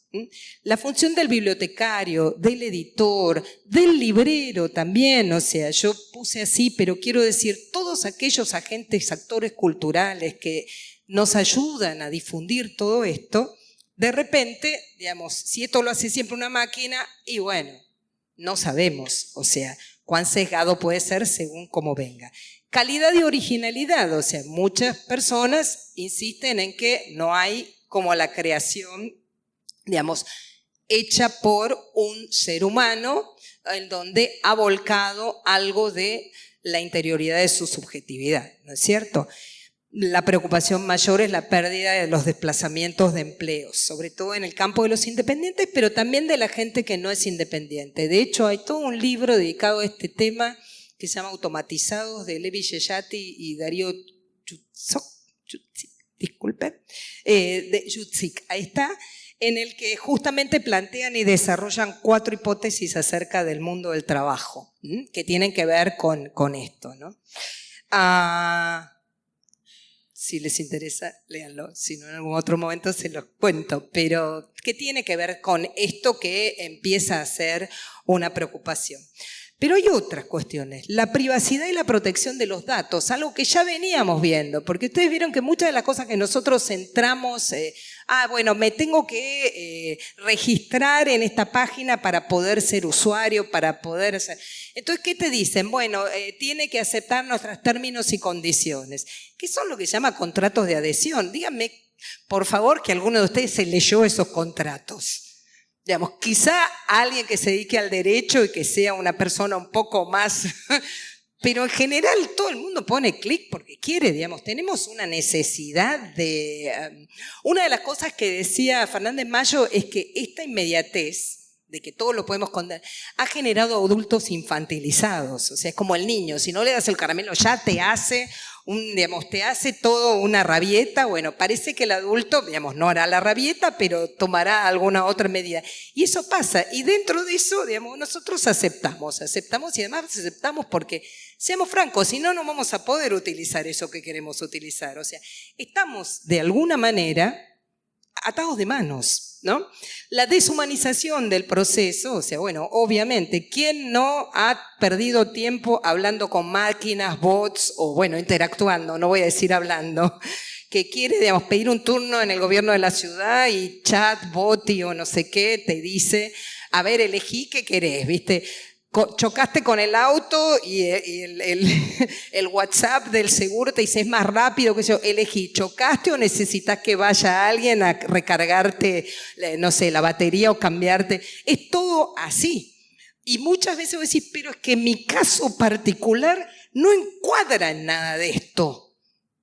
La función del bibliotecario, del editor, del librero también, o sea, yo puse así, pero quiero decir, todos aquellos agentes, actores culturales que nos ayudan a difundir todo esto, de repente, digamos, si esto lo hace siempre una máquina, y bueno, no sabemos, o sea, cuán sesgado puede ser según cómo venga. Calidad y originalidad, o sea, muchas personas insisten en que no hay como la creación, digamos, hecha por un ser humano en donde ha volcado algo de la interioridad de su subjetividad, ¿no es cierto? La preocupación mayor es la pérdida de los desplazamientos de empleos, sobre todo en el campo de los independientes, pero también de la gente que no es independiente. De hecho, hay todo un libro dedicado a este tema que se llama Automatizados, de Levi Yeyati y Darío Jutzik, disculpen, de Jutzik, ahí está, en el que justamente plantean y desarrollan 4 hipótesis acerca del mundo del trabajo, que tienen que ver con esto, ¿no? Si les interesa, léanlo, si no en algún otro momento se los cuento, pero ¿qué tiene que ver con esto que empieza a ser una preocupación? Pero hay otras cuestiones, la privacidad y la protección de los datos, algo que ya veníamos viendo, porque ustedes vieron que muchas de las cosas que nosotros entramos, bueno, me tengo que registrar en esta página para poder ser usuario, para poder ser... Entonces, ¿qué te dicen? Bueno, tiene que aceptar nuestros términos y condiciones, que son lo que se llama contratos de adhesión. Díganme, por favor, que alguno de ustedes se leyó esos contratos. Digamos, quizá alguien que se dedique al derecho y que sea una persona un poco más... Pero en general todo el mundo pone clic porque quiere, digamos. Tenemos una necesidad de... Una de las cosas que decía Fernández Mayo es que esta inmediatez de que todo lo podemos contar, ha generado adultos infantilizados. O sea, es como el niño, si no le das el caramelo ya te hace todo una rabieta. Bueno, parece que el adulto, digamos, no hará la rabieta, pero tomará alguna otra medida. Y eso pasa. Y dentro de eso, digamos, nosotros aceptamos y además aceptamos porque, seamos francos, si no, no vamos a poder utilizar eso que queremos utilizar. O sea, estamos de alguna manera atados de manos, ¿no? La deshumanización del proceso, o sea, bueno, obviamente, ¿quién no ha perdido tiempo hablando con máquinas, bots, o bueno, interactuando, no voy a decir hablando, que quiere, digamos, pedir un turno en el gobierno de la ciudad y chat, boti o no sé qué, te dice, a ver, elegí qué querés, ¿viste? Chocaste con el auto y el WhatsApp del seguro te dice es más rápido que yo. Elegí, ¿chocaste o necesitas que vaya alguien a recargarte, no sé, la batería o cambiarte? Es todo así. Y muchas veces vos decís, pero es que mi caso particular no encuadra en nada de esto.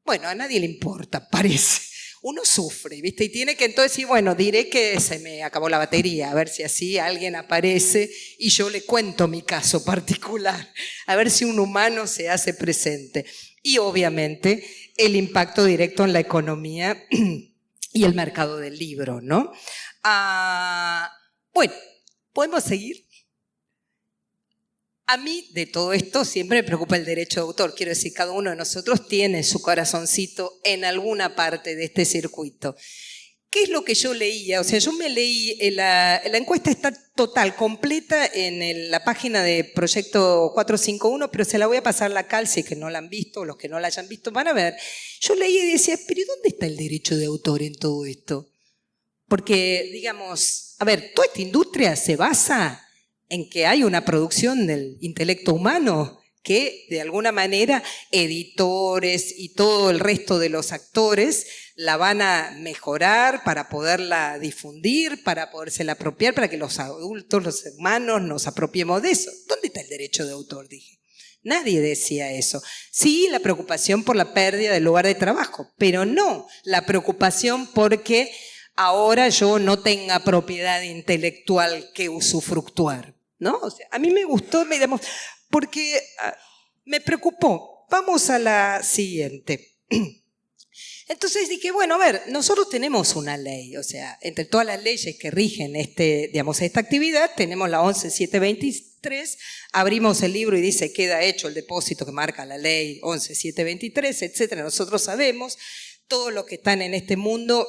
Bueno, a nadie le importa, parece. Uno sufre, ¿viste? Y tiene que entonces decir, bueno, diré que se me acabó la batería, a ver si así alguien aparece y yo le cuento mi caso particular, a ver si un humano se hace presente. Y obviamente el impacto directo en la economía y el mercado del libro, ¿no? Bueno, ¿podemos seguir? A mí, de todo esto, siempre me preocupa el derecho de autor. Quiero decir, cada uno de nosotros tiene su corazoncito en alguna parte de este circuito. ¿Qué es lo que yo leía? O sea, yo me leí, la encuesta está total, completa en la página de Proyecto 451, pero se la voy a pasar la calce, que no la han visto, los que no la hayan visto van a ver. Yo leía y decía, pero ¿dónde está el derecho de autor en todo esto? Porque, digamos, a ver, toda esta industria se basa en que hay una producción del intelecto humano que, de alguna manera, editores y todo el resto de los actores la van a mejorar para poderla difundir, para podérsela apropiar, para que los adultos, los humanos, nos apropiemos de eso. ¿Dónde está el derecho de autor? Dije. Nadie decía eso. Sí, la preocupación por la pérdida del lugar de trabajo, pero no la preocupación porque ahora yo no tenga propiedad intelectual que usufructuar, ¿no? O sea, a mí me gustó, digamos, porque me preocupó. Vamos a la siguiente. Entonces dije, bueno, a ver, nosotros tenemos una ley, o sea, entre todas las leyes que rigen esta actividad, tenemos la 11723, abrimos el libro y dice, queda hecho el depósito que marca la ley 11723, etcétera. Nosotros sabemos, todos los que están en este mundo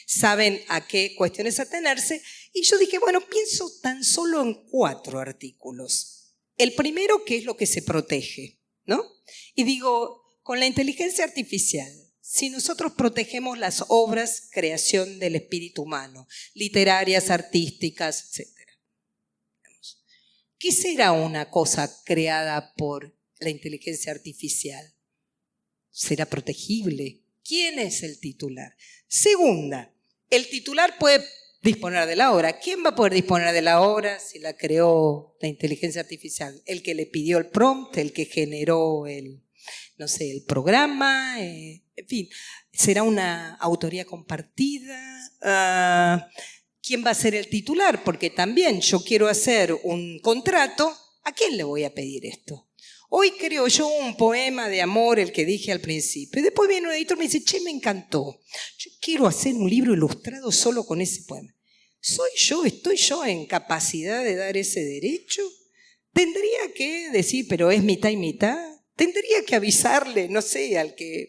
saben a qué cuestiones atenerse, y yo dije, bueno, pienso tan solo en 4 artículos. El primero, ¿qué es lo que se protege? ¿No? Y digo, con la inteligencia artificial, si nosotros protegemos las obras, creación del espíritu humano, literarias, artísticas, etc. ¿Qué será una cosa creada por la inteligencia artificial? ¿Será protegible? ¿Quién es el titular? Segunda, el titular puede disponer de la obra. ¿Quién va a poder disponer de la obra si la creó la inteligencia artificial? El que le pidió el prompt, el que generó el programa, en fin, será una autoría compartida. ¿Quién va a ser el titular? Porque también yo quiero hacer un contrato, ¿a quién le voy a pedir esto? Hoy creo yo un poema de amor, el que dije al principio, y después viene un editor y me dice, che, me encantó, yo quiero hacer un libro ilustrado solo con ese poema. ¿Estoy yo en capacidad de dar ese derecho? Tendría que decir, pero es mitad y mitad. Tendría que avisarle, no sé, al que...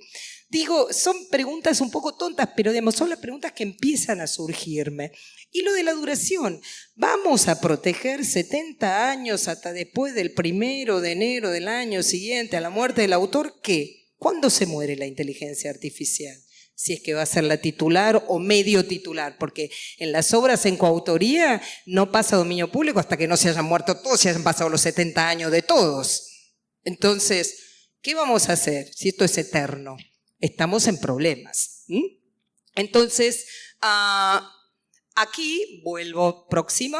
Digo, son preguntas un poco tontas, pero digamos, son las preguntas que empiezan a surgirme. Y lo de la duración, ¿vamos a proteger 70 años hasta después del 1 de enero del año siguiente a la muerte del autor? ¿Qué? ¿Cuándo se muere la inteligencia artificial? Si es que va a ser la titular o medio titular, porque en las obras en coautoría no pasa a dominio público hasta que no se hayan muerto todos, se hayan pasado los 70 años de todos. Entonces, ¿qué vamos a hacer si esto es eterno? Estamos en problemas. Entonces, aquí vuelvo próximo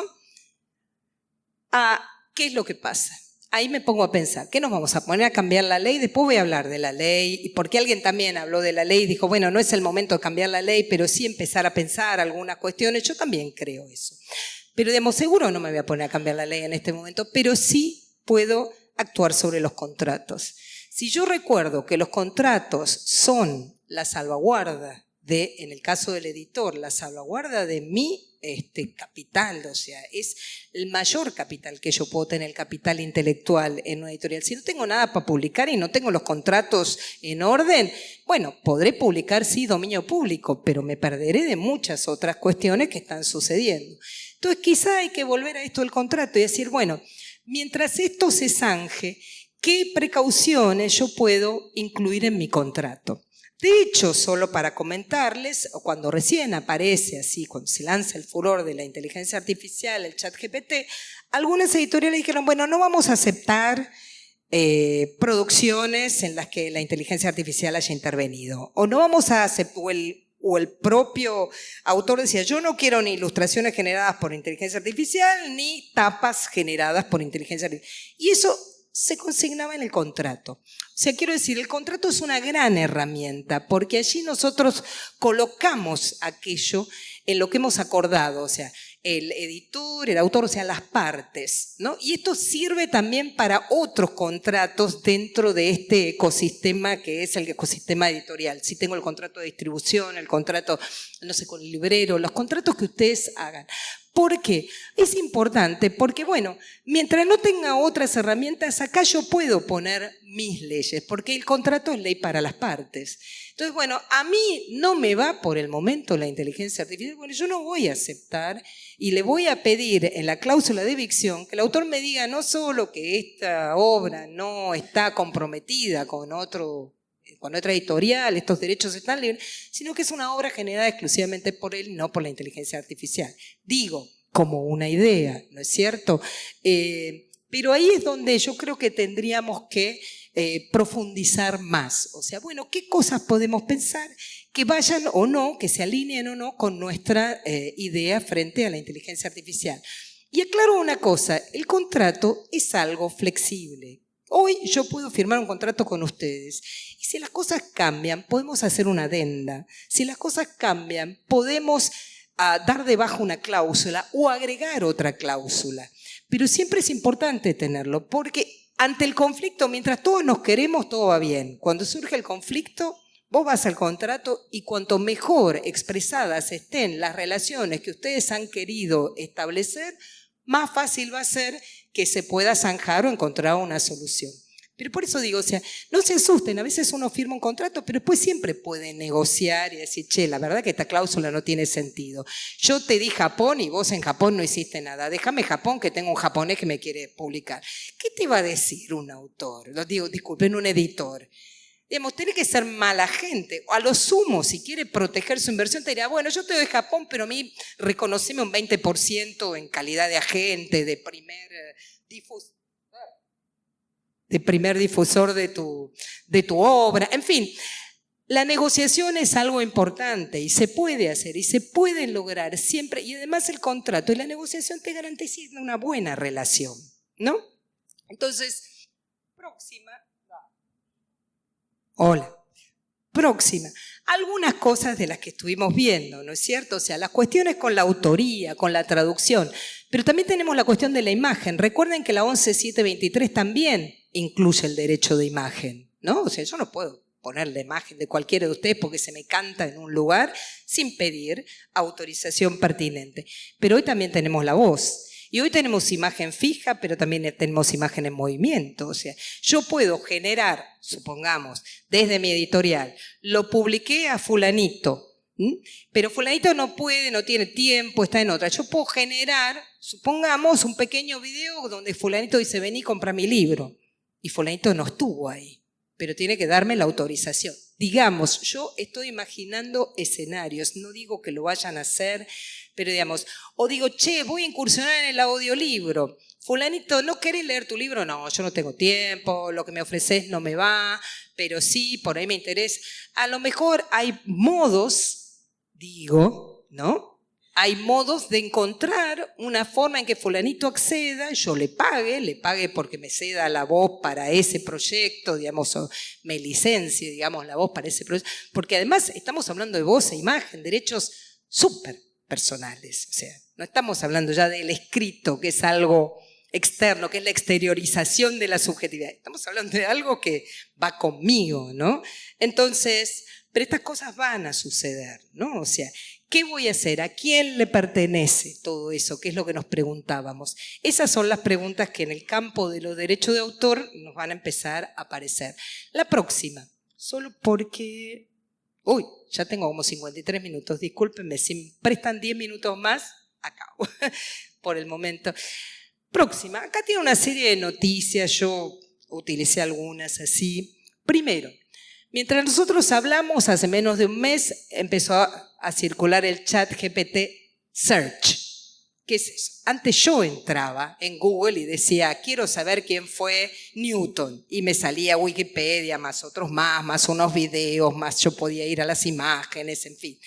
a qué es lo que pasa. Ahí me pongo a pensar, ¿qué nos vamos a poner a cambiar la ley? Después voy a hablar de la ley, y porque alguien también habló de la ley y dijo, bueno, no es el momento de cambiar la ley, pero sí empezar a pensar algunas cuestiones. Yo también creo eso. Pero digamos, seguro no me voy a poner a cambiar la ley en este momento, pero sí puedo actuar sobre los contratos. Si yo recuerdo que los contratos son la salvaguarda en el caso del editor, la salvaguarda de mi capital, o sea, es el mayor capital que yo puedo tener, el capital intelectual en una editorial. Si no tengo nada para publicar y no tengo los contratos en orden, bueno, podré publicar, sí, dominio público, pero me perderé de muchas otras cuestiones que están sucediendo. Entonces, quizá hay que volver a esto del contrato y decir, bueno, mientras esto se zanje, ¿qué precauciones yo puedo incluir en mi contrato? De hecho, solo para comentarles, cuando recién aparece así, cuando se lanza el furor de la inteligencia artificial, el ChatGPT, algunas editoriales dijeron, bueno, no vamos a aceptar producciones en las que la inteligencia artificial haya intervenido. O no vamos a aceptar, o el propio autor decía, yo no quiero ni ilustraciones generadas por inteligencia artificial, ni tapas generadas por inteligencia artificial. Y eso se consignaba en el contrato. O sea, quiero decir, el contrato es una gran herramienta porque allí nosotros colocamos aquello en lo que hemos acordado, o sea, el editor, el autor, o sea, las partes, ¿no? Y esto sirve también para otros contratos dentro de este ecosistema que es el ecosistema editorial. Si tengo el contrato de distribución, el contrato, no sé, con el librero, los contratos que ustedes hagan. ¿Por qué? Es importante porque, bueno, mientras no tenga otras herramientas, acá yo puedo poner mis leyes, porque el contrato es ley para las partes. Entonces, bueno, a mí no me va por el momento la inteligencia artificial, bueno, yo no voy a aceptar y le voy a pedir en la cláusula de evicción que el autor me diga no solo que esta obra no está comprometida con otra editorial, estos derechos están libres, sino que es una obra generada exclusivamente por él, no por la inteligencia artificial. Digo, como una idea, ¿no es cierto? Pero ahí es donde yo creo que tendríamos que profundizar más. O sea, bueno, ¿qué cosas podemos pensar que vayan o no, que se alineen o no con nuestra idea frente a la inteligencia artificial? Y aclaro una cosa, el contrato es algo flexible. Hoy yo puedo firmar un contrato con ustedes y si las cosas cambian, podemos hacer una adenda. Si las cosas cambian, podemos dar de baja una cláusula o agregar otra cláusula. Pero siempre es importante tenerlo porque ante el conflicto, mientras todos nos queremos, todo va bien. Cuando surge el conflicto, vos vas al contrato y cuanto mejor expresadas estén las relaciones que ustedes han querido establecer, más fácil va a ser que se pueda zanjar o encontrar una solución. Pero por eso digo, o sea, no se asusten, a veces uno firma un contrato, pero después siempre puede negociar y decir, che, la verdad que esta cláusula no tiene sentido. Yo te di Japón y vos en Japón no hiciste nada. Déjame Japón que tengo un japonés que me quiere publicar. ¿Qué te va a decir un autor? Lo digo, disculpen, un editor. Digamos, tiene que ser mala gente. A lo sumo, si quiere proteger su inversión, te dirá, bueno, yo te doy Japón, pero a mí reconoceme un 20% en calidad de agente, de primer difusor de tu obra. En fin, la negociación es algo importante y se puede hacer y se puede lograr siempre. Y además el contrato y la negociación te garantizan una buena relación, ¿no? Entonces, próxima. Hola. Próxima. Algunas cosas de las que estuvimos viendo, ¿no es cierto? O sea, las cuestiones con la autoría, con la traducción, pero también tenemos la cuestión de la imagen. Recuerden que la 11723 también incluye el derecho de imagen, ¿no? O sea, yo no puedo poner la imagen de cualquiera de ustedes porque se me canta en un lugar sin pedir autorización pertinente. Pero hoy también tenemos la voz. Y hoy tenemos imagen fija, pero también tenemos imagen en movimiento. O sea, yo puedo generar, supongamos, desde mi editorial, lo publiqué a fulanito, pero fulanito no puede, no tiene tiempo, está en otra. Yo puedo generar, supongamos, un pequeño video donde fulanito dice, vení, compra mi libro. Y fulanito no estuvo ahí, pero tiene que darme la autorización. Digamos, yo estoy imaginando escenarios, no digo que lo vayan a hacer, pero digamos, o digo, che, voy a incursionar en el audiolibro. Fulanito, ¿no querés leer tu libro? No, yo no tengo tiempo, lo que me ofreces no me va, pero sí, por ahí me interesa. A lo mejor hay modos, digo, ¿no? Hay modos de encontrar una forma en que fulanito acceda, yo le pague porque me ceda la voz para ese proyecto, digamos, o me licencie, digamos, la voz para ese proyecto. Porque además estamos hablando de voz e imagen, derechos súper personales. O sea, no estamos hablando ya del escrito, que es algo externo, que es la exteriorización de la subjetividad. Estamos hablando de algo que va conmigo, ¿no? Entonces, pero estas cosas van a suceder, ¿no? O sea, ¿qué voy a hacer? ¿A quién le pertenece todo eso? ¿Qué es lo que nos preguntábamos? Esas son las preguntas que en el campo de los derechos de autor nos van a empezar a aparecer. La próxima, solo porque... Uy, ya tengo como 53 minutos, discúlpenme, si me prestan 10 minutos más, acabo, por el momento. Próxima, acá tiene una serie de noticias, yo utilicé algunas así. Primero, mientras nosotros hablamos, hace menos de un mes, empezó a circular el ChatGPT Search. ¿Qué es eso? Antes yo entraba en Google y decía, quiero saber quién fue Newton. Y me salía Wikipedia, más otros más unos videos, más yo podía ir a las imágenes, en fin.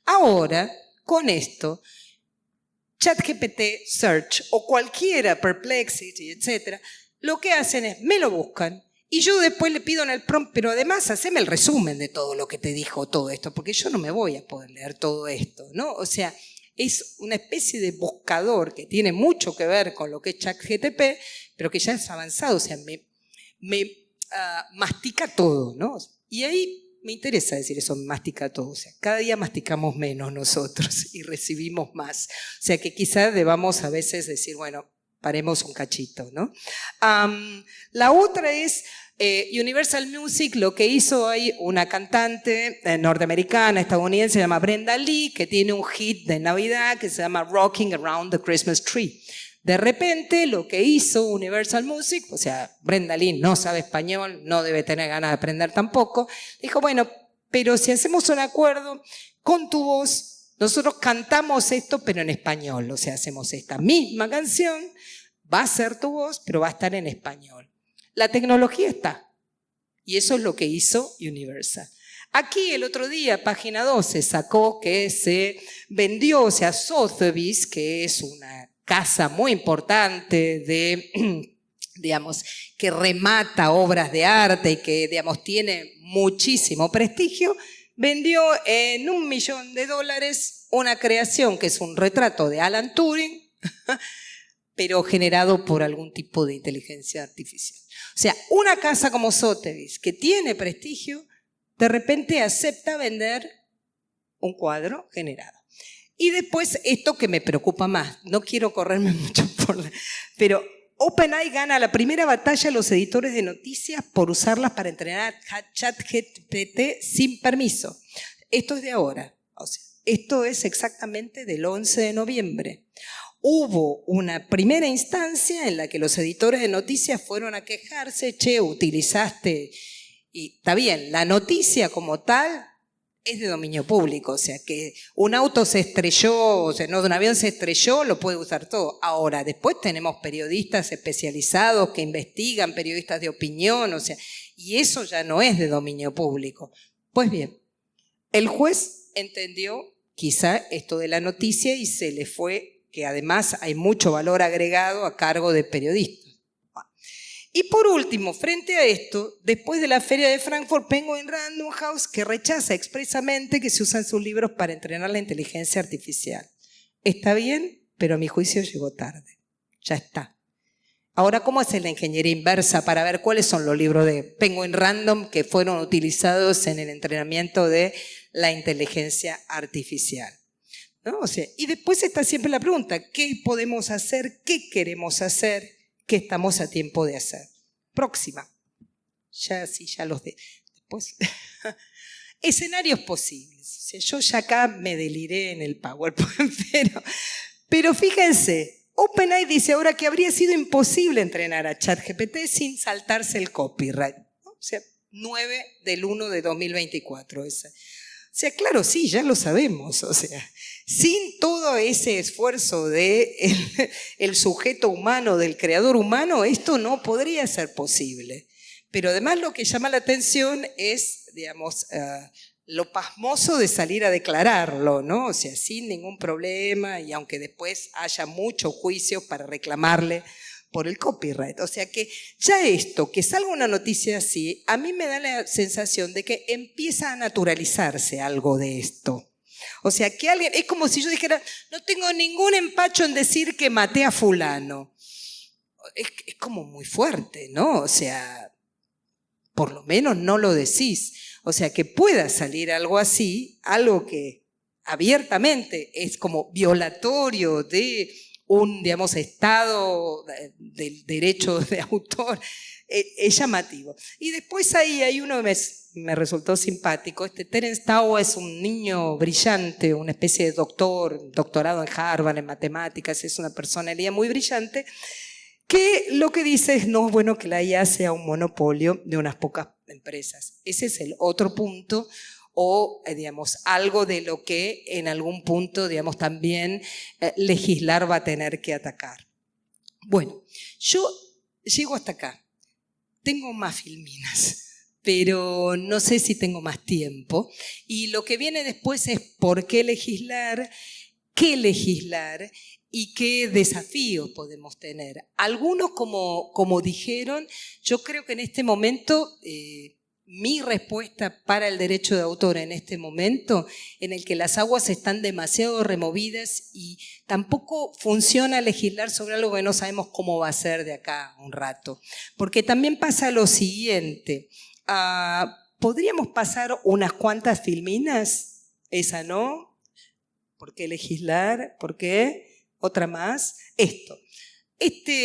Ahora, con esto, ChatGPT Search o cualquiera, Perplexity, etc., lo que hacen es, me lo buscan y yo después le pido en el prompt, pero además haceme el resumen de todo lo que te dijo todo esto, porque yo no me voy a poder leer todo esto, ¿no? O sea, es una especie de buscador que tiene mucho que ver con lo que es ChatGPT, pero que ya es avanzado, o sea, me mastica todo, ¿no? Y ahí me interesa decir eso, mastica todo. O sea, cada día masticamos menos nosotros y recibimos más. O sea, que quizás debamos a veces decir, bueno, paremos un cachito, ¿no? La otra es Universal Music. Lo que hizo hay una cantante norteamericana, estadounidense, se llama Brenda Lee, que tiene un hit de Navidad que se llama Rocking Around the Christmas Tree. De repente, lo que hizo Universal Music, o sea, Brenda Lee no sabe español, no debe tener ganas de aprender tampoco, dijo, bueno, pero si hacemos un acuerdo con tu voz, nosotros cantamos esto, pero en español. O sea, hacemos esta misma canción, va a ser tu voz, pero va a estar en español. La tecnología está. Y eso es lo que hizo Universal. Aquí el otro día, página 12, sacó que se vendió, o sea, Sotheby's, que es una casa muy importante de, digamos, que remata obras de arte y que, digamos, tiene muchísimo prestigio, vendió en $1 millón una creación que es un retrato de Alan Turing, pero generado por algún tipo de inteligencia artificial. O sea, una casa como Sotheby's, que tiene prestigio, de repente acepta vender un cuadro generado. Y después, esto que me preocupa más, no quiero correrme mucho pero OpenAI gana la primera batalla a los editores de noticias por usarlas para entrenar a ChatGPT sin permiso. Esto es de ahora, o sea, esto es exactamente del 11 de noviembre. Hubo una primera instancia en la que los editores de noticias fueron a quejarse, che, utilizaste, y está bien, la noticia como tal es de dominio público, o sea, que un auto se estrelló, o sea, no, un avión se estrelló, lo puede usar todo. Ahora, después tenemos periodistas especializados que investigan, periodistas de opinión, o sea, y eso ya no es de dominio público. Pues bien, el juez entendió quizá esto de la noticia y se le fue que además hay mucho valor agregado a cargo de periodistas. Y por último, frente a esto, después de la feria de Frankfurt, Penguin Random House, que rechaza expresamente que se usan sus libros para entrenar la inteligencia artificial. Está bien, pero a mi juicio llegó tarde. Ya está. Ahora, ¿cómo hace la ingeniería inversa para ver cuáles son los libros de Penguin Random que fueron utilizados en el entrenamiento de la inteligencia artificial? ¿No? O sea, y después está siempre la pregunta, ¿qué podemos hacer? ¿Qué queremos hacer? ¿Qué estamos a tiempo de hacer? Próxima. Ya sí, ya los de... Después. Escenarios posibles. O sea, yo ya acá me deliré en el PowerPoint, pero fíjense, OpenAI dice ahora que habría sido imposible entrenar a ChatGPT sin saltarse el copyright, ¿no? O sea, 9/1/2024. Esa. O sea, claro, sí, ya lo sabemos. O sea, sin todo ese esfuerzo de el sujeto humano, del creador humano, esto no podría ser posible. Pero además lo que llama la atención es, digamos, lo pasmoso de salir a declararlo, ¿no? O sea, sin ningún problema y aunque después haya muchos juicios para reclamarle por el copyright. O sea que ya esto, que salga una noticia así, a mí me da la sensación de que empieza a naturalizarse algo de esto. O sea, que alguien, es como si yo dijera, no tengo ningún empacho en decir que maté a fulano. Es como muy fuerte, ¿no? O sea, por lo menos no lo decís. O sea, que pueda salir algo así, algo que abiertamente es como violatorio de un, digamos, estado del derecho de autor, es llamativo. Y después ahí hay uno que me resultó simpático. Terence Tao es un niño brillante, una especie de doctorado en Harvard en matemáticas, es una personalidad muy brillante, que lo que dice es no es bueno que la IA sea un monopolio de unas pocas empresas. Ese es el otro punto, o digamos, algo de lo que en algún punto, digamos, también legislar va a tener que atacar. Bueno, yo llego hasta acá. Tengo más filminas, pero no sé si tengo más tiempo. Y lo que viene después es por qué legislar y qué desafíos podemos tener. Algunos, como dijeron, yo creo que en este momento, mi respuesta para el derecho de autor en este momento, en el que las aguas están demasiado removidas y tampoco funciona legislar sobre algo que no sabemos cómo va a ser de acá a un rato. Porque también pasa lo siguiente. ¿podríamos pasar unas cuantas filminas? Esa no. ¿Por qué legislar? ¿Por qué? Otra más. Esto.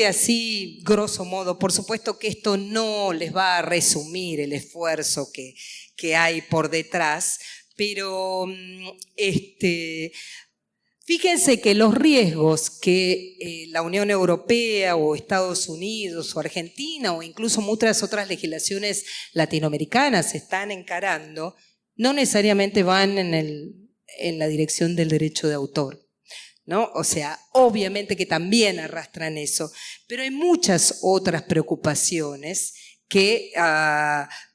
Así, grosso modo, por supuesto que esto no les va a resumir el esfuerzo que hay por detrás, pero fíjense que los riesgos que la Unión Europea o Estados Unidos o Argentina o incluso muchas otras legislaciones latinoamericanas están encarando, no necesariamente van en la dirección del derecho de autor, ¿no? O sea, obviamente que también arrastran eso, pero hay muchas otras preocupaciones que,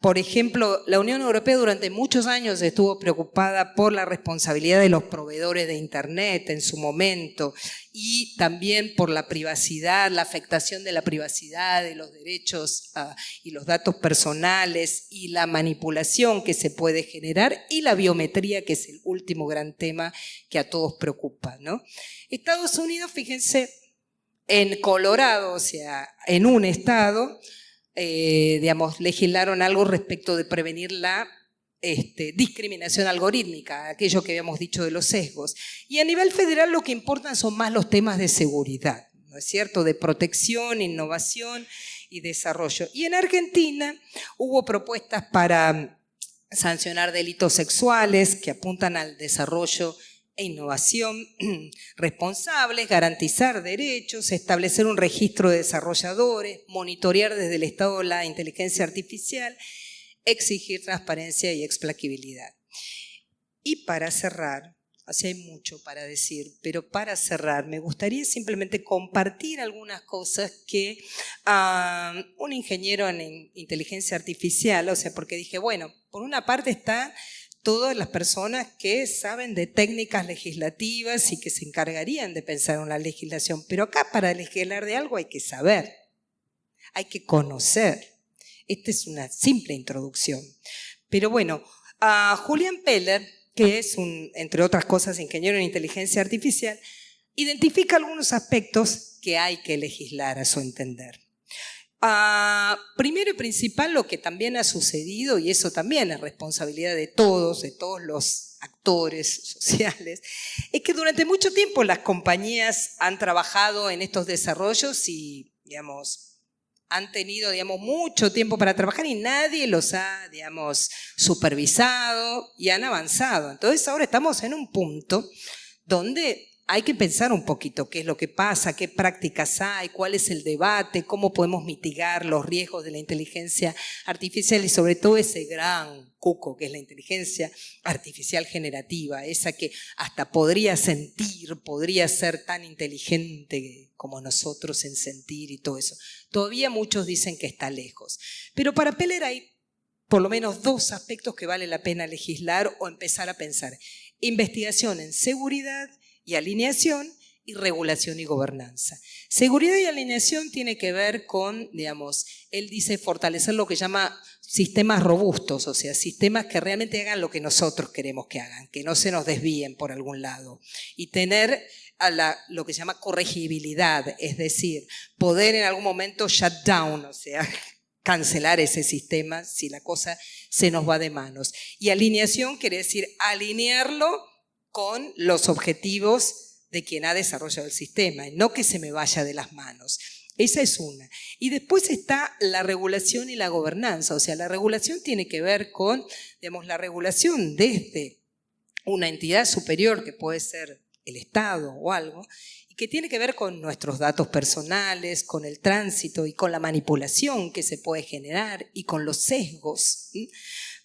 por ejemplo, la Unión Europea durante muchos años estuvo preocupada por la responsabilidad de los proveedores de Internet en su momento y también por la privacidad, la afectación de la privacidad, de los derechos y los datos personales y la manipulación que se puede generar y la biometría, que es el último gran tema que a todos preocupa, ¿no? Estados Unidos, fíjense, en Colorado, o sea, en un estado, legislaron algo respecto de prevenir la discriminación algorítmica, aquello que habíamos dicho de los sesgos. Y a nivel federal lo que importan son más los temas de seguridad, ¿no es cierto?, de protección, innovación y desarrollo. Y en Argentina hubo propuestas para sancionar delitos sexuales que apuntan al desarrollo e innovación responsables, garantizar derechos, establecer un registro de desarrolladores, monitorear desde el Estado la inteligencia artificial, exigir transparencia y explaquibilidad. Y para cerrar, así hay mucho para decir, pero para cerrar me gustaría simplemente compartir algunas cosas que un ingeniero en inteligencia artificial, o sea, porque dije, bueno, por una parte está todas las personas que saben de técnicas legislativas y que se encargarían de pensar en la legislación. Pero acá para legislar de algo hay que saber, hay que conocer. Esta es una simple introducción. Pero bueno, Julian Peller, que es entre otras cosas ingeniero en inteligencia artificial, identifica algunos aspectos que hay que legislar a su entender. Primero y principal, lo que también ha sucedido, y eso también es responsabilidad de todos los actores sociales, es que durante mucho tiempo las compañías han trabajado en estos desarrollos y, digamos, han tenido, digamos, mucho tiempo para trabajar y nadie los ha, digamos, supervisado y han avanzado. Entonces ahora estamos en un punto donde hay que pensar un poquito qué es lo que pasa, qué prácticas hay, cuál es el debate, cómo podemos mitigar los riesgos de la inteligencia artificial y sobre todo ese gran cuco que es la inteligencia artificial generativa, esa que hasta podría sentir, podría ser tan inteligente como nosotros en sentir y todo eso. Todavía muchos dicen que está lejos. Pero para Peller hay por lo menos dos aspectos que vale la pena legislar o empezar a pensar. Investigación en seguridad y alineación, y regulación y gobernanza. Seguridad y alineación tiene que ver con, digamos, él dice fortalecer lo que llama sistemas robustos, o sea, sistemas que realmente hagan lo que nosotros queremos que hagan, que no se nos desvíen por algún lado. Y tener lo que se llama corregibilidad, es decir, poder en algún momento shut down, o sea, cancelar ese sistema si la cosa se nos va de manos. Y alineación quiere decir alinearlo con los objetivos de quien ha desarrollado el sistema, no que se me vaya de las manos. Esa es una. Y después está la regulación y la gobernanza. O sea, la regulación tiene que ver con, digamos, la regulación desde una entidad superior, que puede ser el Estado o algo, y que tiene que ver con nuestros datos personales, con el tránsito y con la manipulación que se puede generar y con los sesgos.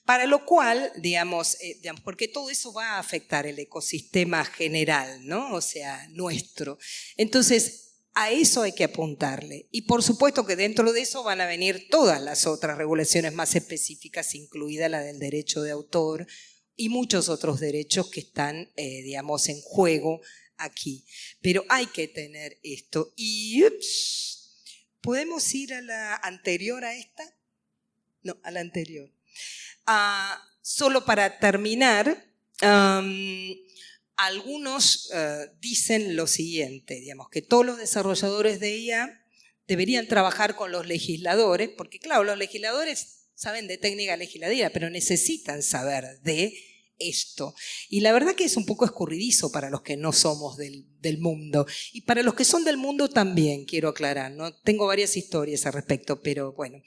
Para lo cual, digamos, porque todo eso va a afectar el ecosistema general, ¿no? O sea, nuestro. Entonces, a eso hay que apuntarle. Y por supuesto que dentro de eso van a venir todas las otras regulaciones más específicas, incluida la del derecho de autor y muchos otros derechos que están, digamos, en juego aquí. Pero hay que tener esto. Y, ¿podemos ir a la anterior a esta? No, a la anterior. Solo para terminar, algunos dicen lo siguiente, digamos, que todos los desarrolladores de IA deberían trabajar con los legisladores, porque claro, los legisladores saben de técnica legislativa, pero necesitan saber de esto. Y la verdad que es un poco escurridizo para los que no somos del mundo. Y para los que son del mundo también, quiero aclarar, ¿no? Tengo varias historias al respecto, pero bueno.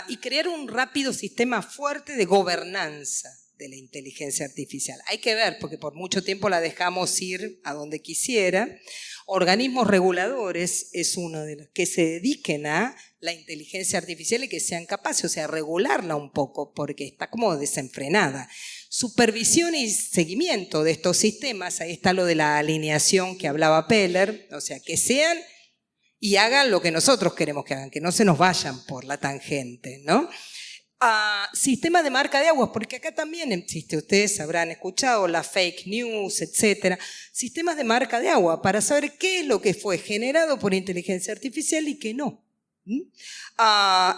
Y crear un rápido sistema fuerte de gobernanza de la inteligencia artificial. Hay que ver, porque por mucho tiempo la dejamos ir a donde quisiera. Organismos reguladores es uno de los que se dediquen a la inteligencia artificial y que sean capaces, o sea, regularla un poco, porque está como desenfrenada. Supervisión y seguimiento de estos sistemas, ahí está lo de la alineación que hablaba Peller, o sea, que sean y hagan lo que nosotros queremos que hagan, que no se nos vayan por la tangente, ¿no? Sistema de marca de aguas, porque acá también existe, ustedes habrán escuchado la fake news, etcétera. Sistemas de marca de agua para saber qué es lo que fue generado por inteligencia artificial y qué no.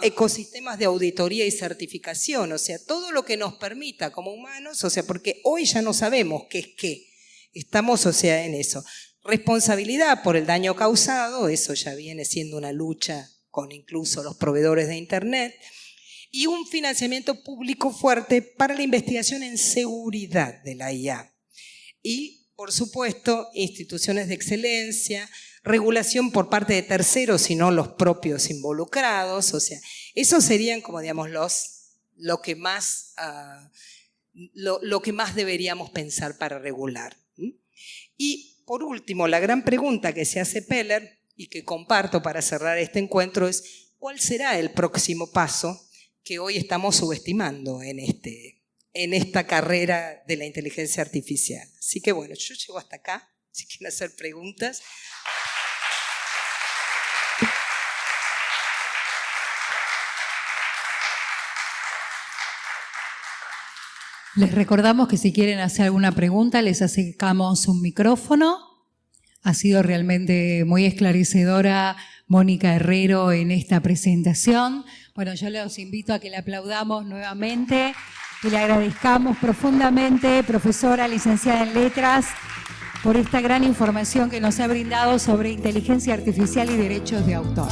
Ecosistemas de auditoría y certificación, o sea, todo lo que nos permita como humanos, o sea, porque hoy ya no sabemos qué es qué. Estamos, o sea, en eso. Responsabilidad por el daño causado, eso ya viene siendo una lucha con incluso los proveedores de Internet. Y un financiamiento público fuerte para la investigación en seguridad de la IA. Y, por supuesto, instituciones de excelencia, regulación por parte de terceros y no los propios involucrados. O sea, esos serían, como digamos, lo que más deberíamos pensar para regular. Y, por último, la gran pregunta que se hace Peller y que comparto para cerrar este encuentro es ¿cuál será el próximo paso que hoy estamos subestimando en esta carrera de la inteligencia artificial? Así que bueno, yo llego hasta acá, si quieren hacer preguntas. Les recordamos que si quieren hacer alguna pregunta, les acercamos un micrófono. Ha sido realmente muy esclarecedora Mónica Herrero en esta presentación. Bueno, yo los invito a que le aplaudamos nuevamente y le agradezcamos profundamente, profesora, licenciada en Letras, por esta gran información que nos ha brindado sobre inteligencia artificial y derechos de autor.